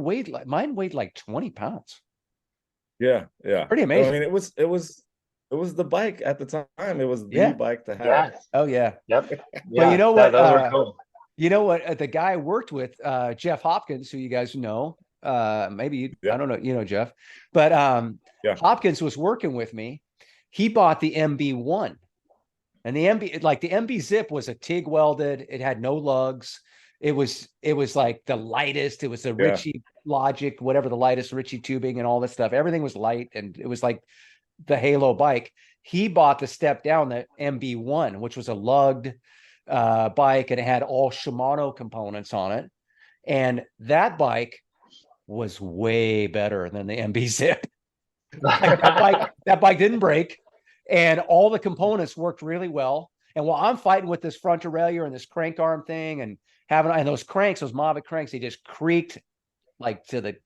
mine weighed like 20 pounds. Yeah. Pretty I amazing. mean, it was the bike at the time. It was the Yeah. bike to have. Yes. Oh yeah. Yep. But Yeah. you know what? Those were cool. The guy I worked with, Jeff Hopkins, who you guys know, maybe I Yeah. don't know, Jeff, but Yeah. Hopkins was working with me. He bought the MB1, and the MB Zip was a TIG welded. It had no lugs. It was like the lightest. It was the Yeah. Ritchie Logic, whatever, the lightest Ritchie tubing and all this stuff. Everything was light, and it was like the Halo bike. He bought the step down, the MB1, which was a lugged bike, and it had all Shimano components on it. And that bike was way better than the MB Zip. That bike didn't break, and all the components worked really well. And while I'm fighting with this front derailleur and this crank arm thing, and those cranks, those Mavic cranks, they just creaked like till the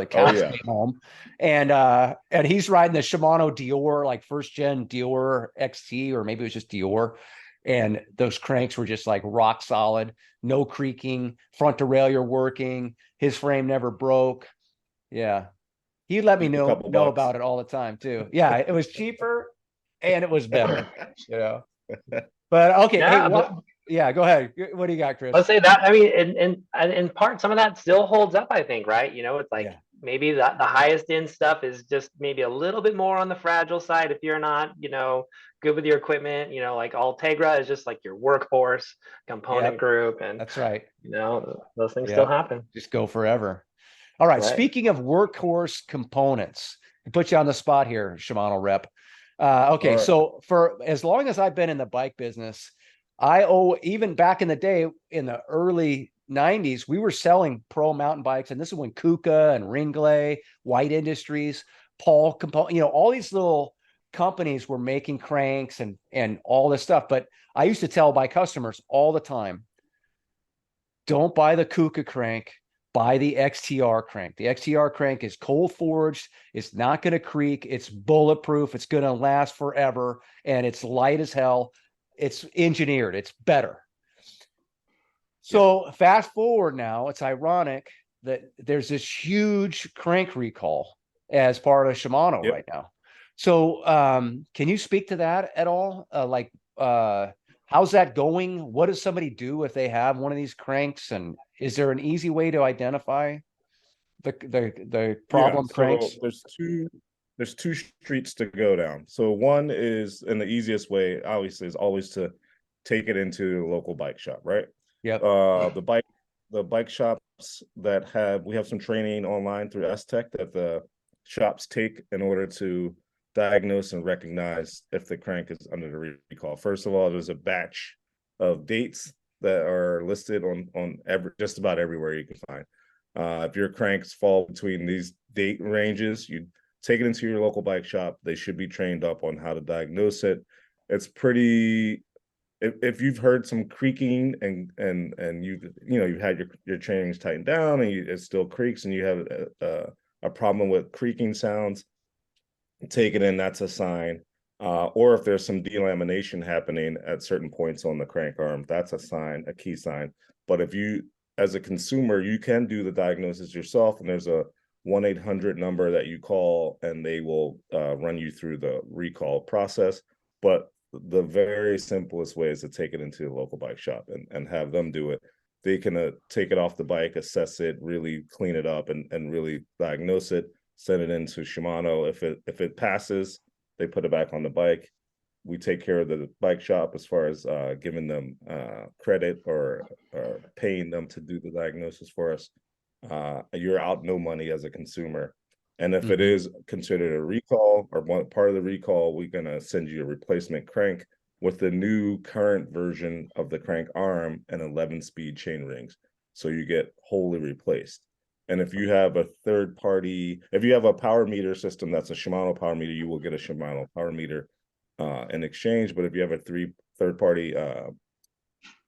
cows came home. And he's riding the Shimano Dior, like first gen Dior XT, or maybe it was just Dior. And those cranks were just like rock solid, no creaking, front derailleur working, his frame never broke. Yeah. He'd let me know about it all the time too. Yeah, it was cheaper and it was better. But okay, Yeah, yeah, go ahead. What do you got, Chris? Let's say that. In part, some of that still holds up, I think, right? It's like maybe the highest end stuff is just maybe a little bit more on the fragile side if you're not, good with your equipment. Like Ultegra is just like your workhorse component group, and that's right. Those things still happen. Just go forever. All right. Speaking of workhorse components, to put you on the spot here, Shimano rep. Okay, right. So for as long as I've been in the bike business, even back in the day, in the early 90s, we were selling pro mountain bikes, and this is when Kuka and Ringley, White Industries, Paul Component, all these little companies were making cranks and all this stuff. But I used to tell my customers all the time, don't buy the Kuka crank. Buy the XTR crank. The XTR crank is cold forged. It's not going to creak. It's bulletproof. It's going to last forever. And it's light as hell. It's engineered. It's better. So fast forward now, it's ironic that there's this huge crank recall as part of Shimano right now. So can you speak to that at all? How's that going? What does somebody do if they have one of these cranks? And is there an easy way to identify the problem cranks? So there's two streets to go down. So one is, and the easiest way, obviously, is always to take it into a local bike shop, right? Yep. The bike shops we have some training online through S-Tech that the shops take in order to diagnose and recognize if the crank is under the recall. First of all, there's a batch of dates that are listed on just about everywhere you can find. If your cranks fall between these date ranges, you take it into your local bike shop. They should be trained up on how to diagnose it. It's pretty if you've heard some creaking and you've had your chains tightened down and it still creaks and you have a problem with creaking sounds, take it in, that's a sign. Or if there's some delamination happening at certain points on the crank arm, that's a sign, a key sign. But if you, as a consumer, you can do the diagnosis yourself, and there's a 1-800 number that you call, and they will run you through the recall process. But the very simplest way is to take it into a local bike shop and have them do it. They can take it off the bike, assess it, really clean it up, and really diagnose it, send it into Shimano. If it passes, they put it back on the bike. We take care of the bike shop as far as giving them credit or paying them to do the diagnosis for us. You're out no money as a consumer. And if it is considered a recall or one part of the recall, we're going to send you a replacement crank with the new current version of the crank arm and 11-speed chain rings. So you get wholly replaced. And if you have a third party, if you have a power meter system that's a Shimano power meter, you will get a Shimano power meter in exchange. But if you have a third party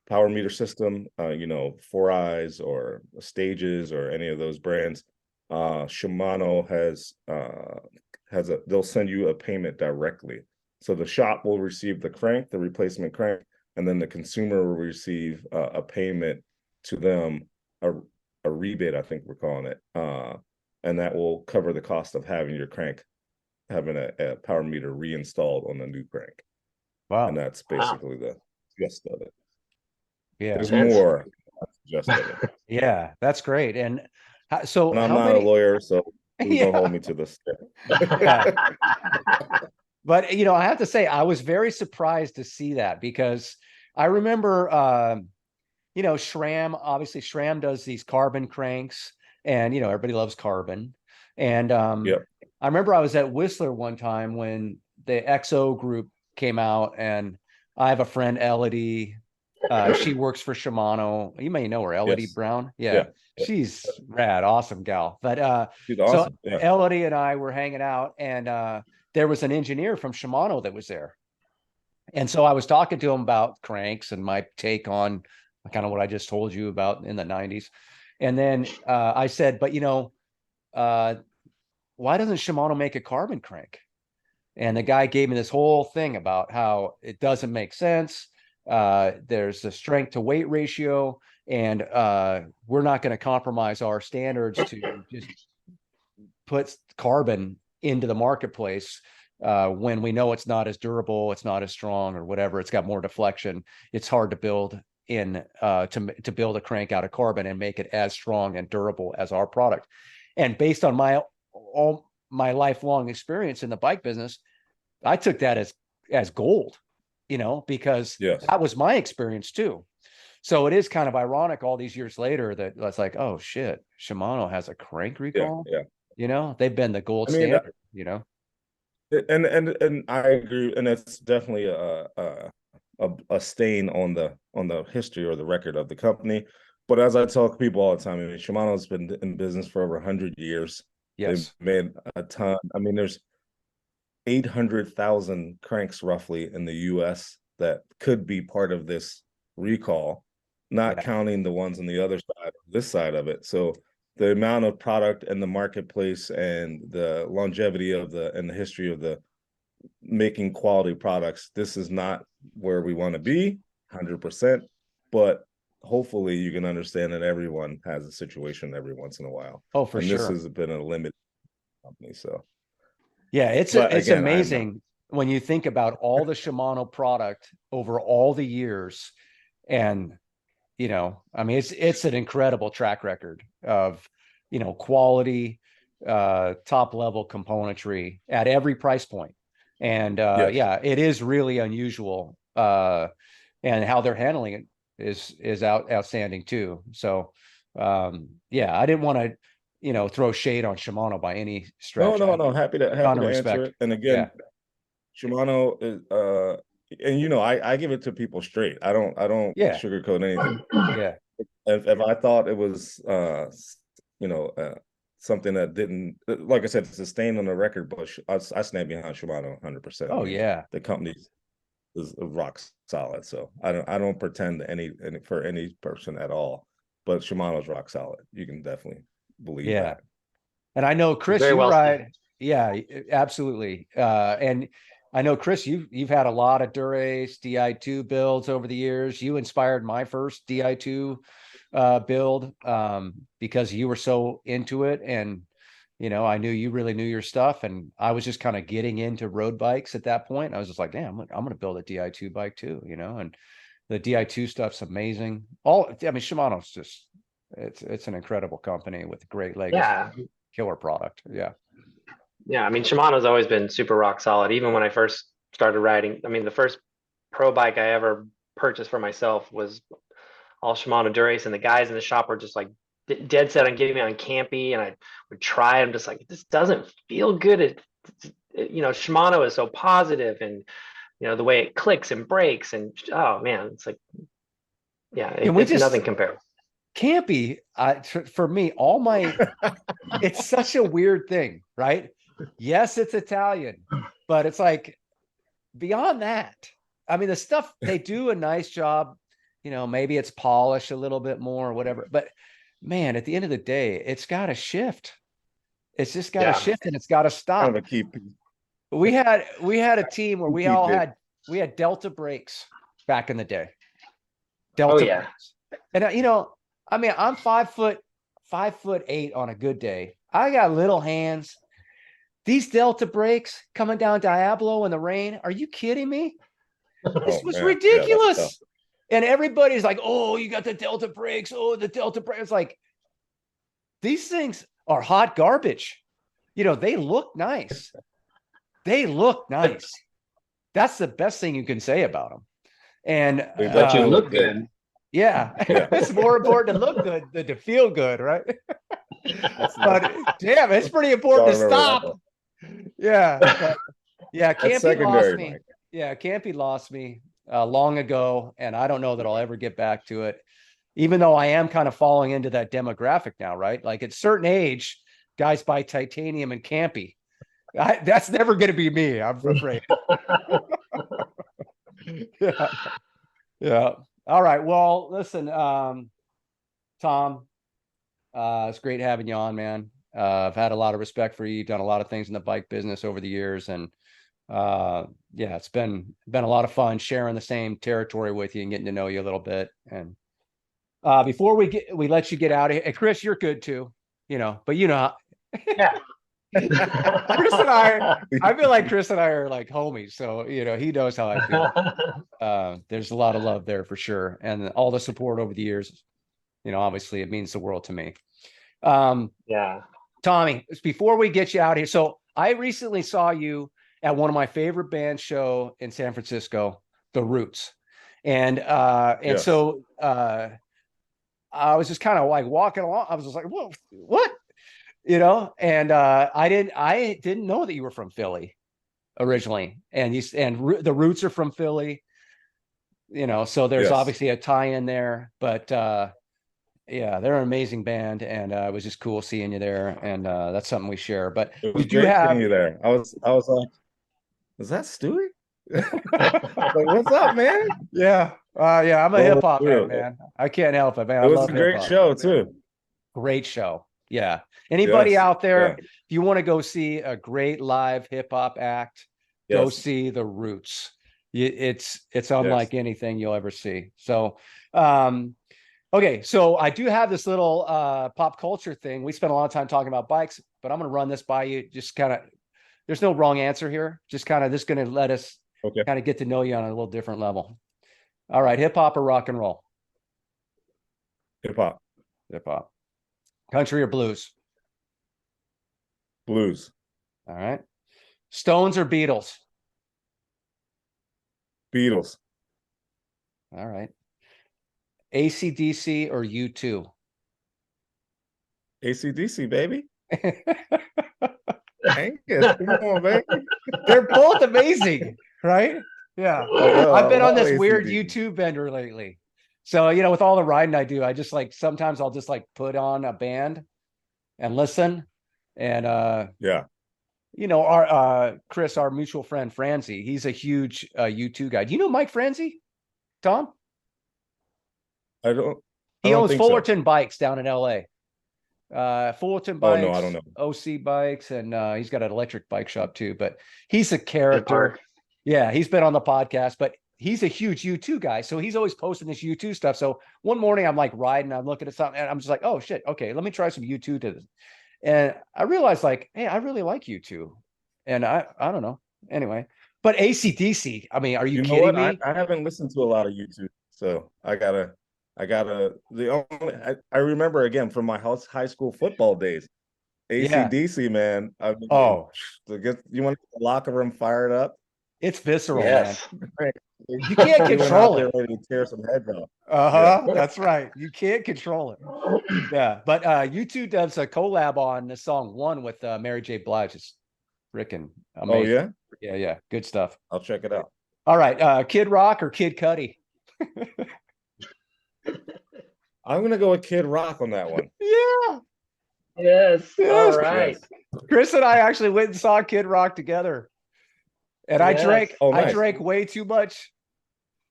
power meter system, 4Eyes or Stages or any of those brands, Shimano they'll send you a payment directly. So the shop will receive the crank, the replacement crank, and then the consumer will receive a payment to them, a rebate, I think we're calling it, and that will cover the cost of having your crank, having a power meter reinstalled on the new crank. Wow. And that's basically the gist of it. Yeah, there's more just of it. Yeah, that's great. And so and I'm how not many... a lawyer, so please don't Yeah. hold me to this. Yeah. But I have to say, I was very surprised to see that, because I remember SRAM, obviously SRAM does these carbon cranks, and everybody loves carbon. And Yep. I remember I was at Whistler one time when the XO group came out, and I have a friend, Elodie. She works for Shimano. You may know her, Elodie Yes. Brown. Yeah. Yeah. She's rad, awesome gal. But She's awesome. so Yeah. Elodie and I were hanging out, and there was an engineer from Shimano that was there. And so I was talking to him about cranks and my take on kind of what I just told you about in the 90s. And then I said, but why doesn't Shimano make a carbon crank? And the guy gave me this whole thing about how it doesn't make sense. There's a strength to weight ratio, and we're not going to compromise our standards to just put carbon into the marketplace when we know it's not as durable, it's not as strong, or whatever. It's got more deflection. It's hard to build to build a crank out of carbon and make it as strong and durable as our product. And based on all my lifelong experience in the bike business, I took that as gold, because Yes. that was my experience too. So it is kind of ironic all these years later that it's like, oh shit, Shimano has a crank recall. Yeah. They've been the gold standard. And I agree, and it's definitely a stain on the history or the record of the company. But as I tell people all the time, Shimano's been in business for over 100 years. Yes. They've made a ton. There's 800,000 cranks roughly in the US that could be part of this recall, not counting the ones on the other side, this side of it. So the amount of product and the marketplace and the longevity and the history of the making quality products, this is not where we want to be 100%, but hopefully you can understand that everyone has a situation every once in a while. Oh, for sure. This has been a limited company, so yeah, it's amazing when you think about all the Shimano product over all the years. And it's an incredible track record of quality, top level componentry at every price point. And yes. yeah, it is really unusual. And how they're handling it is outstanding too. So yeah, I didn't want to throw shade on Shimano by any stretch. No, happy to answer it. And again, Shimano is and I give it to people straight. I don't sugarcoat anything. Yeah. If I thought it was something that didn't, like I said, it's a stain on the record, but I stand behind Shimano 100%. Oh, yeah. The company's is rock solid. So I don't pretend any for any person at all. But Shimano's rock solid. You can definitely believe Yeah. that. And I know Chris, Very you well ride. said. Yeah, absolutely. And I know Chris, you've had a lot of Dura-Ace Di2 builds over the years. You inspired my first Di2 build because you were so into it, and I knew you really knew your stuff, and I was just kind of getting into road bikes at that point. I was just like, damn, I'm gonna build a Di2 bike too, and the Di2 stuff's amazing. Shimano's just it's an incredible company with great legacy, Yeah. killer product. Yeah. Yeah. I mean, Shimano's always been super rock solid. Even when I first started riding, I mean, the first pro bike I ever purchased for myself was all Shimano Dura-Ace, and the guys in the shop were just like dead set on getting me on Campy, and I would try. I'm just like, this doesn't feel good. Shimano is so positive, and the way it clicks and breaks, and oh man, it's like, yeah, Can we it's just nothing compared. Campy, for me, it's such a weird thing, right? Yes, it's Italian, but it's like beyond that. I mean, the stuff they do a nice job, maybe it's polished a little bit more or whatever, but man, at the end of the day, it's got to shift. It's just got to Yeah. shift, and it's got to Kind of stop. a keep We had a team where we keep all it. had Delta brakes back in the day. Oh Delta yeah. brakes. And I'm 5'8" on a good day. I got little hands. These Delta brakes coming down Diablo in the rain. Are you kidding me? This Oh was man, yeah, that's tough. ridiculous. And everybody's like, oh, you got the Delta brakes. Oh, the Delta brakes. It's like, these things are hot garbage. They look nice. They look nice. That's the best thing you can say about them. And They But you definitely look good. yeah, Yeah. it's more important to look good than to feel good, right? But damn, it's pretty important to Gotta remember that stop. one. Yeah, but yeah, That's Campy lost secondary, me. Mike. Yeah, Campy lost me long ago, and I don't know that I'll ever get back to it. Even though I am kind of falling into that demographic now, right? Like at a certain age, guys buy titanium and Campy. That's never going to be me, I'm afraid. Yeah. Yeah. All right. Well, listen, Tom, it's great having you on, man. I've had a lot of respect for you. You've done a lot of things in the bike business over the years, and yeah, it's been a lot of fun sharing the same territory with you and getting to know you a little bit. And before we let you get out of here, and Chris, you're good too, but Yeah. Chris and I feel like Chris and I are like homies, so he knows how I feel. There's a lot of love there for sure, and all the support over the years. Obviously, it means the world to me. Yeah. Tommy, before we get you out of here, so I recently saw you at one of my favorite band show in San Francisco, The Roots, and Yes. so I was just kind of like walking along. I was just like, what? And I didn't know that you were from Philly originally, and the Roots are from Philly, so there's Yes. obviously a tie-in there, but yeah, they're an amazing band, and it was just cool seeing you there, and that's something we share. But It we was do great have seeing you there. I was like, is that Stewie? Like, what's up, man? yeah, I'm a hip hop fan, Real. man. I can't help it, man. It I was love a hip great hop. show too. Great show. Yeah. Anybody Yes. out there, Yeah. if you want to go see a great live hip hop act, go Yes. see The Roots. It's Yes. unlike anything you'll ever see. So, okay, so I do have this little pop culture thing. We spent a lot of time talking about bikes, but I'm going to run this by you. Just kind of, there's no wrong answer here. Just kind of, this going to let us Okay. kind of get to know you on a little different level. All right, hip hop or rock and roll? Hip hop. Hip hop. Country or blues? Blues. All right. Stones or Beatles? Beatles. All right. AC/DC or U2? AC/DC, baby. Angus, come on, baby. They're both amazing, right? Yeah. I've been on this weird YouTube bender lately. So, with all the riding I do, I just sometimes I'll just put on a band and listen. And Yeah. our Chris, our mutual friend Franzi, he's a huge U2 guy. Do you know Mike Franzi, Tom? I don't. I He don't owns think so. Fullerton Bikes down in LA. Fullerton Oh no, Bikes, I don't know. OC Bikes, and he's got an electric bike shop too. But he's a Good character. park. Yeah, he's been on the podcast, but he's a huge U2 guy. So he's always posting this U2 stuff. So one morning I'm like riding, I'm looking at something, and I'm just like, oh shit, okay, let me try some U2 to this. And I realized, like, hey, I really like U2. And I don't know. Anyway, but AC/DC, I mean, are you You know kidding what? me? I haven't listened to a lot of YouTube, so I gotta. I remember again from my high school football days. Yeah. AC/DC, man. I mean, Oh, you want to get the locker room fired up? it's visceral, man. Yes. You can't We went out control there it. ready to tear some heads off. Uh-huh. That's right. You can't control it. Yeah. But U2 does a collab on the song One with Mary J. Blige. It's freaking Oh amazing. yeah, Yeah. Good stuff. I'll check it out. All right. Kid Rock or Kid Cudi? I'm gonna go with Kid Rock on that one. Yeah. Yes. All Yes. right. Chris and I actually went and saw Kid Rock together. And I Yes. drank, Oh, I nice. drank way too much,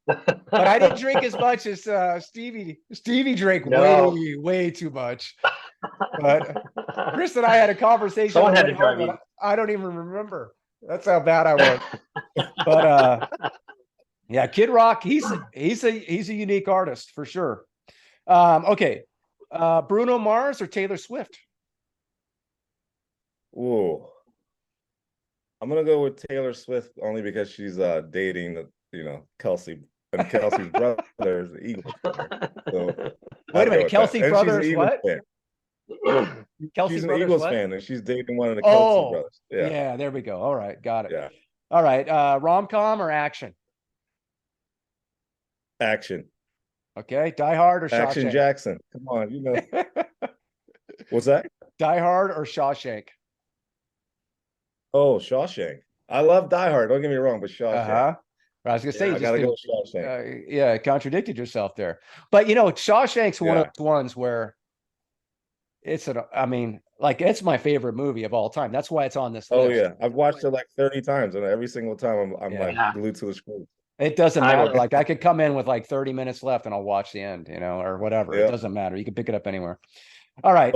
but I didn't drink as much as Stevie. Stevie drank No. way too much. But Chris and I had a conversation. Someone on had the way to drive home, you. and I don't even remember. That's how bad I was. But yeah, Kid Rock, he's a unique artist for sure. Okay. Bruno Mars or Taylor Swift? Ooh, I'm gonna go with Taylor Swift only because she's dating, Kelsey, and Kelsey's brother is the Eagles player. So Wait a I'd go minute, with Kelsey that. And she's an brothers Eagles what? fan. Kelsey She's an brothers Eagles what? fan, and she's dating one of the Kelsey Oh, brothers. Yeah, yeah, there we go. All right, got it. yeah. All right, rom-com or action? Action, Okay, Die Hard or Action Shawshank? Jackson. Come on, what's that? Die Hard or Shawshank? Oh, Shawshank. I love Die Hard. Don't get me wrong, but Shawshank. Uh-huh. I was gonna say Yeah, you I just gotta go didn't, with Shawshank. yeah, contradicted yourself there. But Shawshank's one of Yeah. those ones where I mean, like it's my favorite movie of all time. That's why it's on this Oh list. yeah, I've watched it like 30 times, and every single time I'm Yeah. like Yeah. glued to the screen. It doesn't I matter. will. Like I could come in with like 30 minutes left and I'll watch the end, or whatever. It Yeah. doesn't matter. You can pick it up anywhere. All right.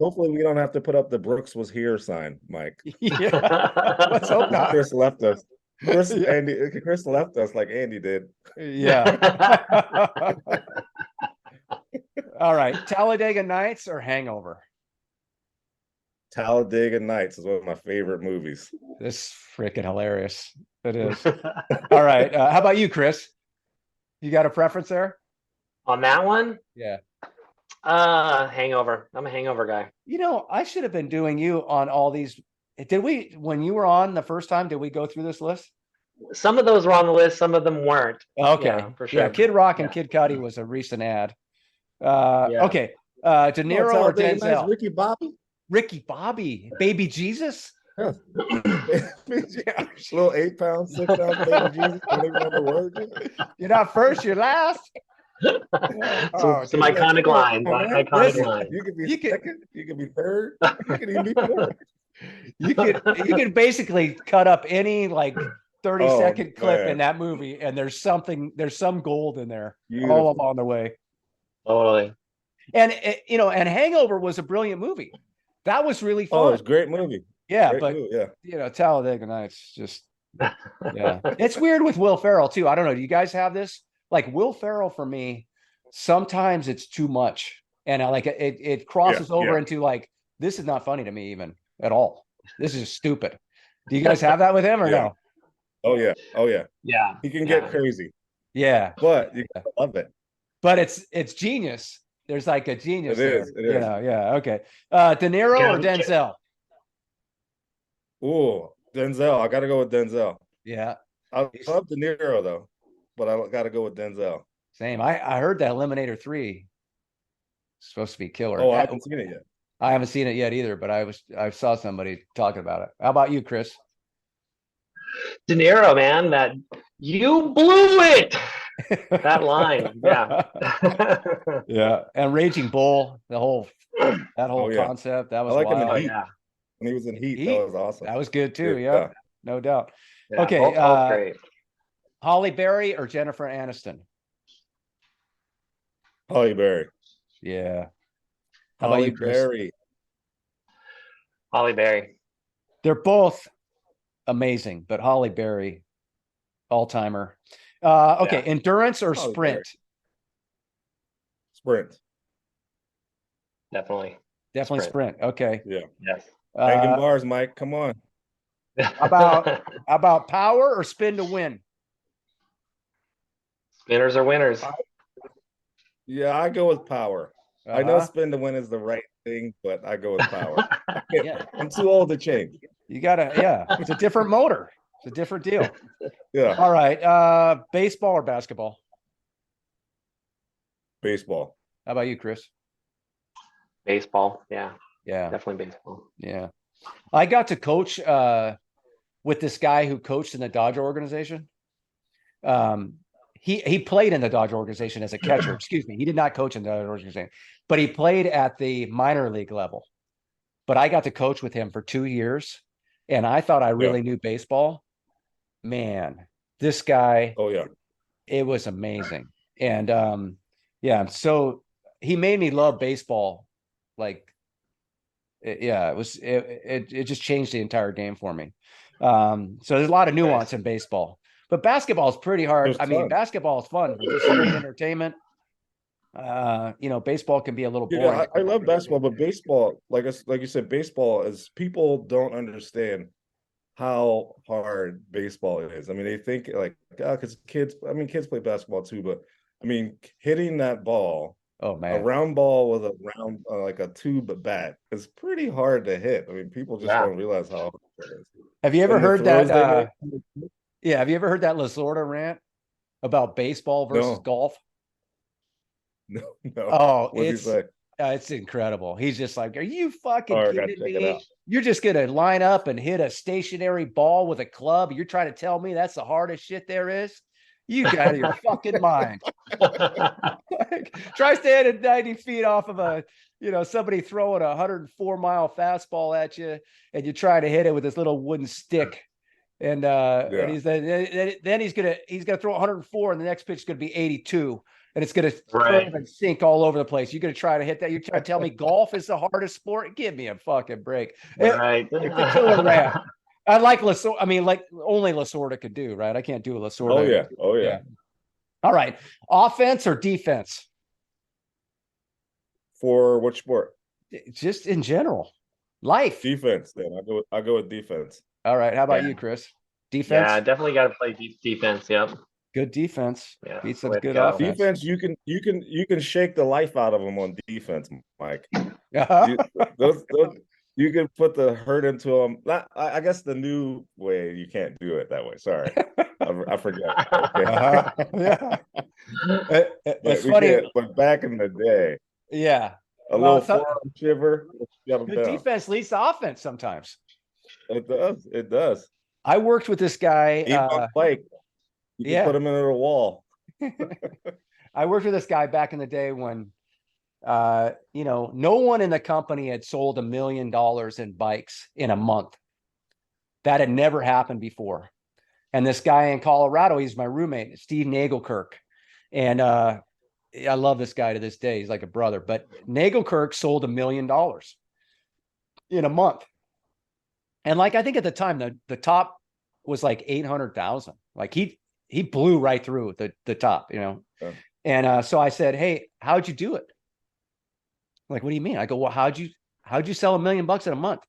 Hopefully we don't have to put up the Brooks was here sign, Mike. Yeah. Let's hope not. Chris left us. Chris Yeah. Chris left us like Andy did. Yeah. All right. Talladega Nights or Hangover? Talladega Nights is one of my favorite movies. This freaking hilarious. It is. All right. How about you, Chris? You got a preference there? On that one, Yeah. Hangover. I'm a Hangover guy. I should have been doing you on all these. When you were on the first time, did we go through this list? Some of those were on the list. Some of them weren't. Okay. Yeah, for sure. Yeah, Kid Rock and Yeah. Kid Cudi was a recent ad. Yeah. Okay. De Niro or Talladega Nights, Denzel? Ricky Bobby. Ricky Bobby, Baby Jesus. Yeah. Little 8-pound, 6-ounce baby Jesus. Don't even know the word. You're not first, you're last. Some dude. iconic lines. Iconic Listen, lines. You could be You could- second. You could be third. You could even be fourth. You could basically cut up any like 30-second clip man. in that movie, and there's some gold in there all Beautiful. along the way. Totally. And and Hangover was a brilliant movie. That was really Oh, fun. it's a great movie. Yeah, Great but movie, yeah. Talladega Nights just yeah. It's weird with Will Ferrell too. I don't know. Do you guys have this? Like Will Ferrell for me, sometimes it's too much, and I like it crosses over yeah. into like this is not funny to me even at all. This is stupid. Do you guys have that with him or Yeah. no? Oh yeah. Oh yeah. Yeah. He can Yeah. get crazy, Yeah, but you love it. but it's genius. There's like a genius It there. is, it is. Yeah. Okay. De Niro or Yeah. Denzel? Ooh, Denzel. I gotta go with Denzel. Yeah, I love De Niro though, but I gotta go with Denzel. same. I heard that Eliminator 3 is supposed to be killer. Oh, I haven't seen it yet. I haven't seen it yet either, but I saw somebody talking about it. How about you, Chris? De Niro, man, that you blew it. That line, yeah. Yeah, and Raging Bull, that whole Oh, yeah. concept, that was I like him in wild. Oh Heat. yeah. when he was in Heat. Heat. That was awesome. That was good too. Yeah. Yep. No doubt. Yeah, Okay. both great. Holly Berry or Jennifer Aniston? Holly Berry. Yeah. How about Holly you, Chris? Berry. Holly Berry. They're both amazing, but Holly Berry, all-timer. Okay, Yeah. endurance or Holly sprint? Berry. Sprint. Definitely. Definitely sprint. Okay. Yeah. Yes. Hanging Uh, bars, Mike. Come on. how about power or spin to win? Spinners are winners. Yeah, I go with power. I know Uh-huh. spin to win is the right thing, but I go with power. Yeah. I'm too old to change. You gotta, yeah. It's a different motor. It's a different deal. Yeah. All right. Baseball or basketball? Baseball. How about you, Chris? Baseball. Yeah, Yeah. definitely baseball. Yeah. I got to coach with this guy who coached in the Dodger organization. He played in the Dodger organization as a catcher. Excuse me. He did not coach in the Dodger organization, but he played at the minor league level. But I got to coach with him for 2 years, and I thought I really knew baseball. Man, this guy, Oh yeah. it was amazing. And yeah, so he made me love baseball. Like, yeah, it just changed the entire game for me. So there's a lot of nuance in baseball, but basketball is pretty hard. There's I mean, fun. basketball is fun, just straight entertainment. Baseball can be a little boring. I love basketball, but baseball, like you said, baseball is people don't understand how hard baseball is. I mean, they think like, because kids play basketball too, but I mean, hitting that ball, Oh a man. round ball with a round, like a tube bat, is pretty hard to hit. I mean, people just don't realize how hard it is. Have you ever And the heard throws that? they make- Yeah. Have you ever heard that Lasorda rant about baseball versus No. golf? No. Oh, What'd he say? it's incredible. He's just like, are you fucking Oh, I gotta kidding check it me? out. You're just gonna line up and hit a stationary ball with a club. You're trying to tell me that's the hardest shit there is? You get out of your fucking mind. Like, try standing 90 feet off of somebody throwing a 104-mile fastball at you, and you try to hit it with this little wooden stick. And then he's gonna throw 104, and the next pitch is gonna be 82, and it's gonna curve and sink all over the place. You're gonna try to hit that. You're trying to tell me golf is the hardest sport? Give me a fucking break. Right. It's a killer rant. I like Lasorda. I mean, like only Lasorda could do, right? I can't do a Lasorda. Oh yeah. Oh yeah. All right. Offense or defense? For which sport? Just in general. Life. Defense. Then I go with defense. All right. How about you, Chris? Defense? Yeah, definitely got to play defense. Yep. Good defense. Yeah. Beats some good offense. Defense, you can shake the life out of them on defense, Mike. Uh-huh. Those you can put the hurt into them. I guess the new way you can't do it that way. Sorry, I forgot. Okay. Yeah. It's funny. But back in the day, Yeah. a little forearm shiver. Good defense leads to offense sometimes. It does. It does. I worked with this guy. You can put him into the wall. I worked with this guy back in the day when no one in the company had sold $1 million in bikes in a month. That had never happened before. And this guy in Colorado, he's my roommate, Steve Nagelkirk. And I love this guy to this day. He's like a brother. But Nagelkirk sold $1 million in a month. And like, I think at the time, the top was like 800,000. Like he blew right through the top, Yeah. And so I said, hey, how'd you do it? Like, what do you mean? I go, well, how'd you sell $1 million in a month?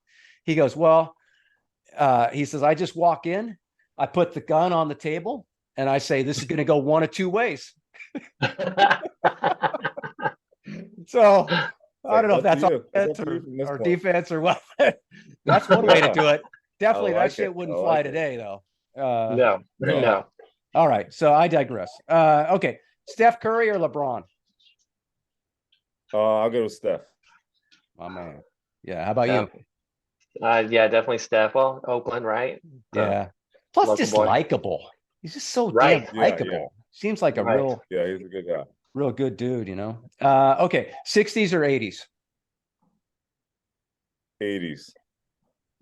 He goes, well, he says, I just walk in, I put the gun on the table, and I say, this is going to go one of two ways. So I don't know if that's offense or defense or what. That's one way to do it. Definitely, that shit wouldn't fly today, though. No. All right, so I digress. Okay, Steph Curry or LeBron? I'll go with Steph. Oh man, yeah. How about you? Yeah, definitely Steph. Well, Oakland, right? Yeah. Plus, just likable. He's just so damn likable. Yeah. Seems like a real. Yeah, he's a good guy. Real good dude, Okay, 60s or 80s? 80s.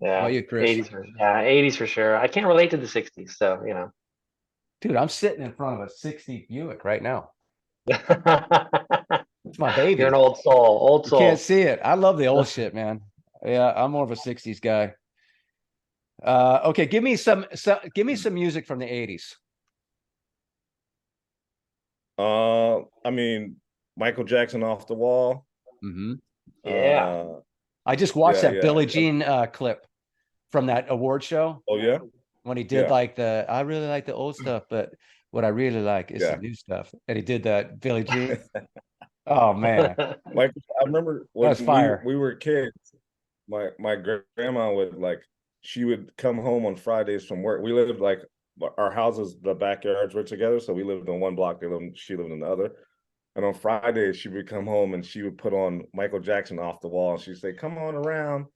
How about Yeah, you, Chris? 80s for sure. I can't relate to the 60s, so Dude, I'm sitting in front of a 60 Buick right now. You're It's my baby. an old soul, old You can't soul. see it. I love the old shit, man. Yeah, I'm more of a 60s guy. Okay, give me some music from the 80s. I mean, Michael Jackson Off the Wall. Mm-hmm. Yeah. I just watched Yeah, that yeah. Billie Jean clip from that award show Oh yeah, when he did yeah, like I really like the old stuff, but what I really like is the yeah. new stuff. And he did that Billie Jean. Oh man, Like I remember when that's fire. we were kids. My grandma would like she would come home on Fridays from work. We lived like our houses, the backyards were together, so we lived on one block. She lived in the other. And on Fridays, she would come home and she would put on Michael Jackson Off the Wall. And she'd say, "Come on around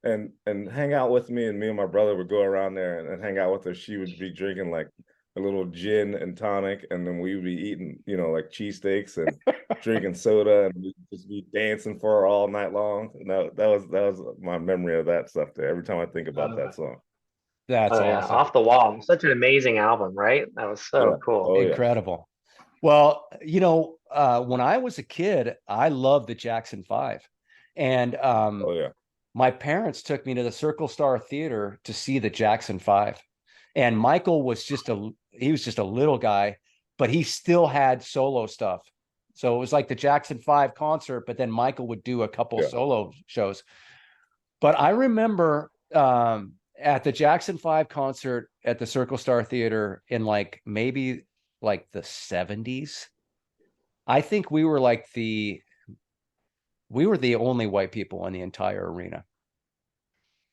and hang out with me." And me and my brother would go around there and hang out with her. She would be drinking like a little gin and tonic, and then we would be eating, like cheesesteaks and drinking soda, and we'd just be dancing for her all night long. And that was my memory of that stuff there. Every time I think about that song. That's Oh yeah, awesome. Off the Wall. Such an amazing album, right? That was so Yeah. cool. Oh yeah. Incredible. Well, when I was a kid, I loved the Jackson 5. And Oh yeah. my parents took me to the Circle Star Theater to see the Jackson 5. And Michael was just a little guy, but he still had solo stuff. So it was like the Jackson 5 concert, but then Michael would do a couple Yeah. solo shows. But I remember at the Jackson 5 concert at the Circle Star Theater in like maybe like the 70s. I think we were the only white people in the entire arena.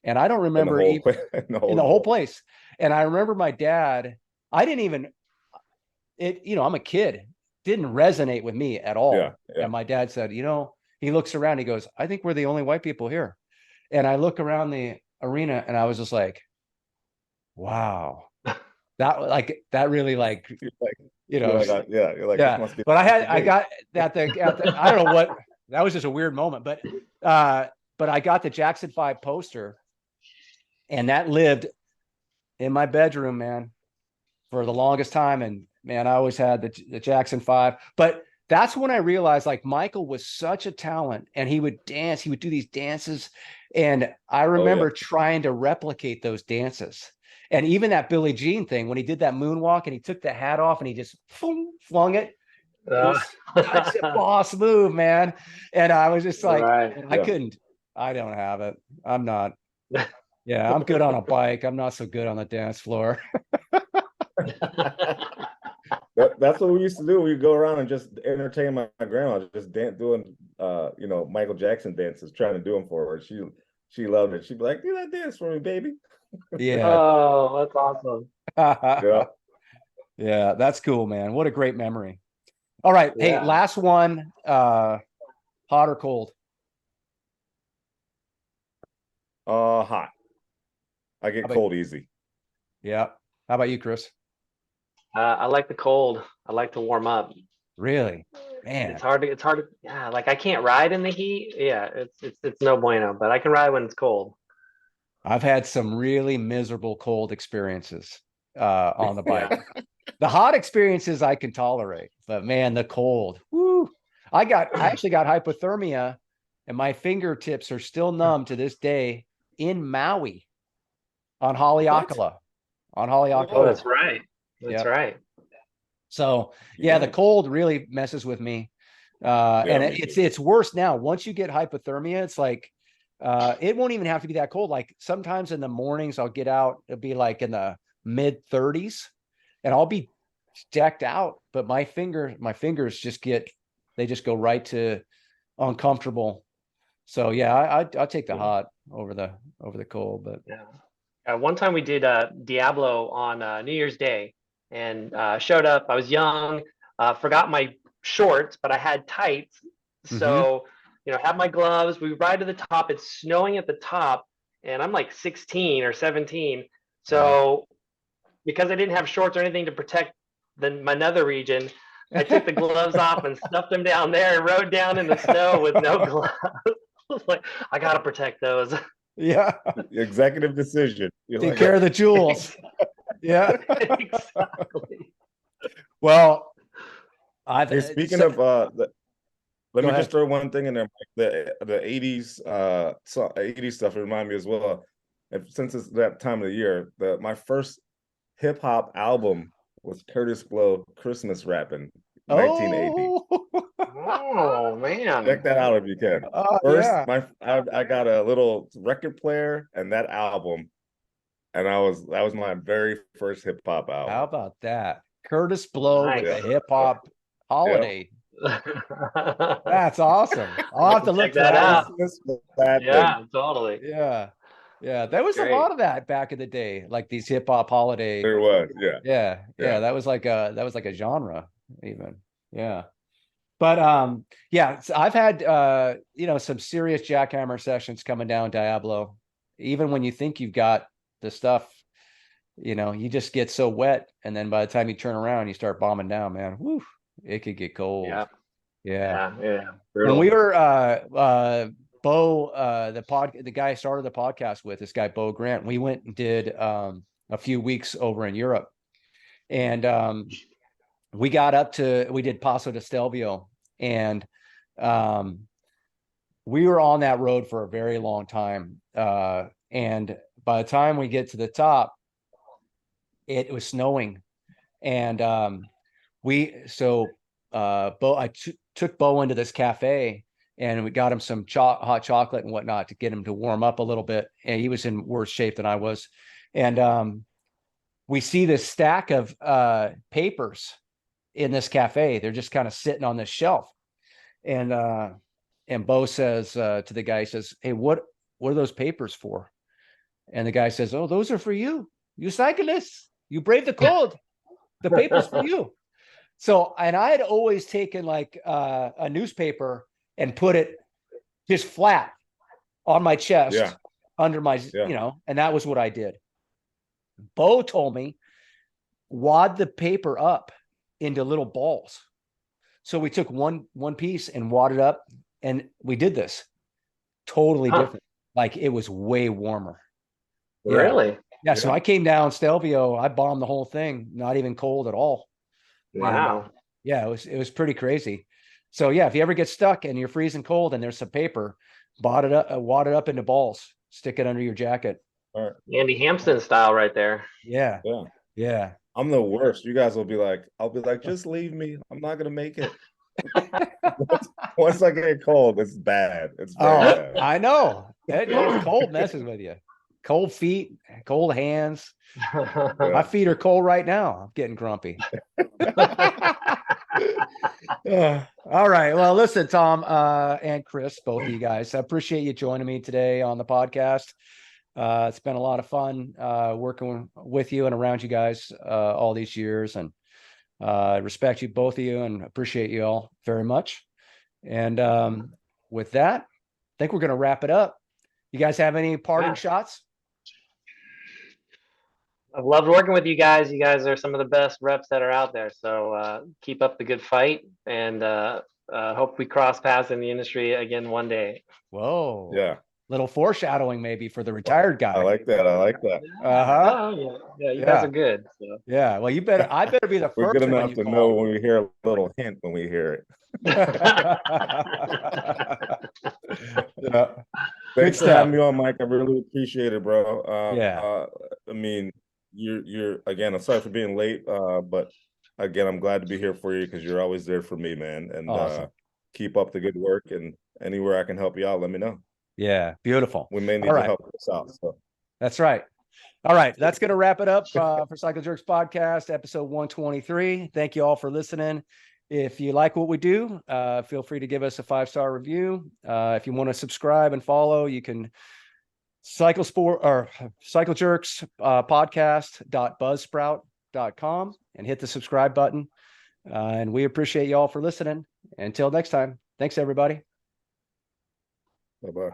And I don't In the remember whole even in the in the whole place. And I remember my dad, I didn't even I'm a kid, didn't resonate with me at all. Yeah, yeah. And my dad said, he looks around, he goes, "I think we're the only white people here." And I look around the arena and I was just like, wow. That really You're like, you're like, yeah. this must be But I amazing. got at the I don't know what, that was just a weird moment, but I got the Jackson 5 poster and that lived in my bedroom, man, for the longest time. And man, I always had the Jackson 5. But that's when I realized like Michael was such a talent and he would dance, he would do these dances. And I remember trying to replicate those dances. And even that Billie Jean thing, when he did that moonwalk and he took the hat off and he just flung it. It was such a boss move, man. And I was just like, Right. I don't have it. I'm not. Yeah, I'm good on a bike. I'm not so good on the dance floor. That's what we used to do. We'd go around and just entertain my grandma, just doing Michael Jackson dances, trying to do them for her. She loved it. She'd be like, "Do that dance for me, baby." Yeah. Oh, that's awesome. Yeah. Yeah, that's cool, man. What a great memory. All right. Hey, Yeah. last one. Hot or cold? Hot. I get about- cold easy. Yeah. How about you, Chris? I like the cold. I like to warm up. Really? Man. It's hard to, yeah, like I can't ride in the heat. Yeah, it's no bueno, but I can ride when it's cold. I've had some really miserable cold experiences on the bike. Yeah. The hot experiences I can tolerate, but man, the cold. Woo. I actually got hypothermia and my fingertips are still numb to this day in Maui on Haleakala. Oh, that's right. That's right. So yeah, the cold really messes with me. And it's worse now. Once you get hypothermia, it's like it won't even have to be that cold. Like sometimes in the mornings I'll get out, it'll be like in the mid 30s and I'll be decked out, but my fingers just go right to uncomfortable. So yeah, I'll take the hot over the cold. But yeah, one time we did Diablo on New Year's Day and showed up. I was young, forgot my shorts, but I had tights. So, have my gloves. We ride to the top. It's snowing at the top, and I'm like 16 or 17. So, because I didn't have shorts or anything to protect my nether region, I took the gloves off and stuffed them down there and rode down in the snow with no gloves. Like, I gotta protect those. Yeah. Executive decision. You're Take like, care of the jewels. Yeah. Exactly. Well, hey, speaking of let Go me just ahead. throw one thing in there, Mike. The 80s 80s stuff remind me as well. Since it's that time of the year, my first hip hop album was Curtis Blow Christmas Rapping, 1980. Oh, Oh Check man. that out if you can. First, yeah. I got a little record player and that album, and that was my very first hip hop How album. about that? Curtis Blow with Nice. the hip hop Yeah. holiday. That's awesome. I'll have to look Check for that that out. one. Christmas Rapping. Yeah, totally. Yeah. Yeah. There That's was a great. lot of that back in the day, like these hip hop holiday. There was, yeah, Yeah. Yeah. yeah. That was like a genre, even. Yeah. But yeah, so I've had some serious jackhammer sessions coming down Diablo. Even when you think you've got the stuff, you just get so wet, and then by the time you turn around, you start bombing down, man. Woo, it could get cold. Yeah. Yeah. Yeah. When we Brutal. were Bo, the guy I started the podcast with, this guy Bo Grant, we went and did a few weeks over in Europe. And we did Paso de Stelvio, and we were on that road for a very long time. And by the time we get to the top, it was snowing. And I took Bo into this cafe, and we got him some hot chocolate and whatnot to get him to warm up a little bit. And he was in worse shape than I was. And we see this stack of papers in this cafe. They're just kind of sitting on this shelf. And Bo says to the guy, he says, "Hey, what are those papers for?" And the guy says, "Oh, those are for you. You cyclists. You brave the cold. The paper's for you." So, and I had always taken like a newspaper and put it just flat on my chest, Yeah. under my, Yeah. and that was what I did. Bo told me, wad the paper up into little balls. So we took one piece and wadded up, and we did this. Totally different. Like, it was way warmer. Really? Yeah. So I came down Stelvio. I bombed the whole thing. Not even cold at all. Wow. And, yeah, it was pretty crazy. So yeah, if you ever get stuck and you're freezing cold and there's some paper, wad it up into balls, stick it under your jacket. All right. Andy Hampton style right there. Yeah. Yeah. Yeah. I'm the worst. You guys will be like, I'll be like, just leave me. I'm not gonna make it. Once I get cold, it's bad. It's very bad. I know. It's cold messes with you. Cold feet, cold hands. My feet are cold right now. I'm getting grumpy. All right. Well, listen, Tom and Chris, both of you guys, I appreciate you joining me today on the podcast. It's been a lot of fun working with you and around you guys all these years, and I respect you, both of you, and appreciate you all very much. And with that, I think we're going to wrap it up. You guys have any parting shots? I've loved working with you guys. You guys are some of the best reps that are out there. So keep up the good fight, and hope we cross paths in the industry again one day. Whoa. Yeah. Little foreshadowing maybe for the retired guy. I like that. I like that. Uh-huh. Oh, yeah. You guys are good. So. Yeah. Well, I better be the We're first good one enough you to call. know when we hear a little hint when we hear it. Yeah. Thanks for having me on, Mike. I really appreciate it, bro. I mean, you're again, I'm sorry for being late, but again, I'm glad to be here for you because you're always there for me, man. And awesome. Keep up the good work, and anywhere I can help you out, let me know. Yeah, beautiful. We may need to help us out. So that's right. All right, that's going to wrap it up for Cycle Jerks Podcast, episode 123. Thank you all for listening. If you like what we do, feel free to give us a 5-star review. If you want to subscribe and follow, you can Cycle Jerks podcast.buzzsprout.com and hit the subscribe button. And we appreciate you all for listening. Until next time, thanks everybody. bye-bye.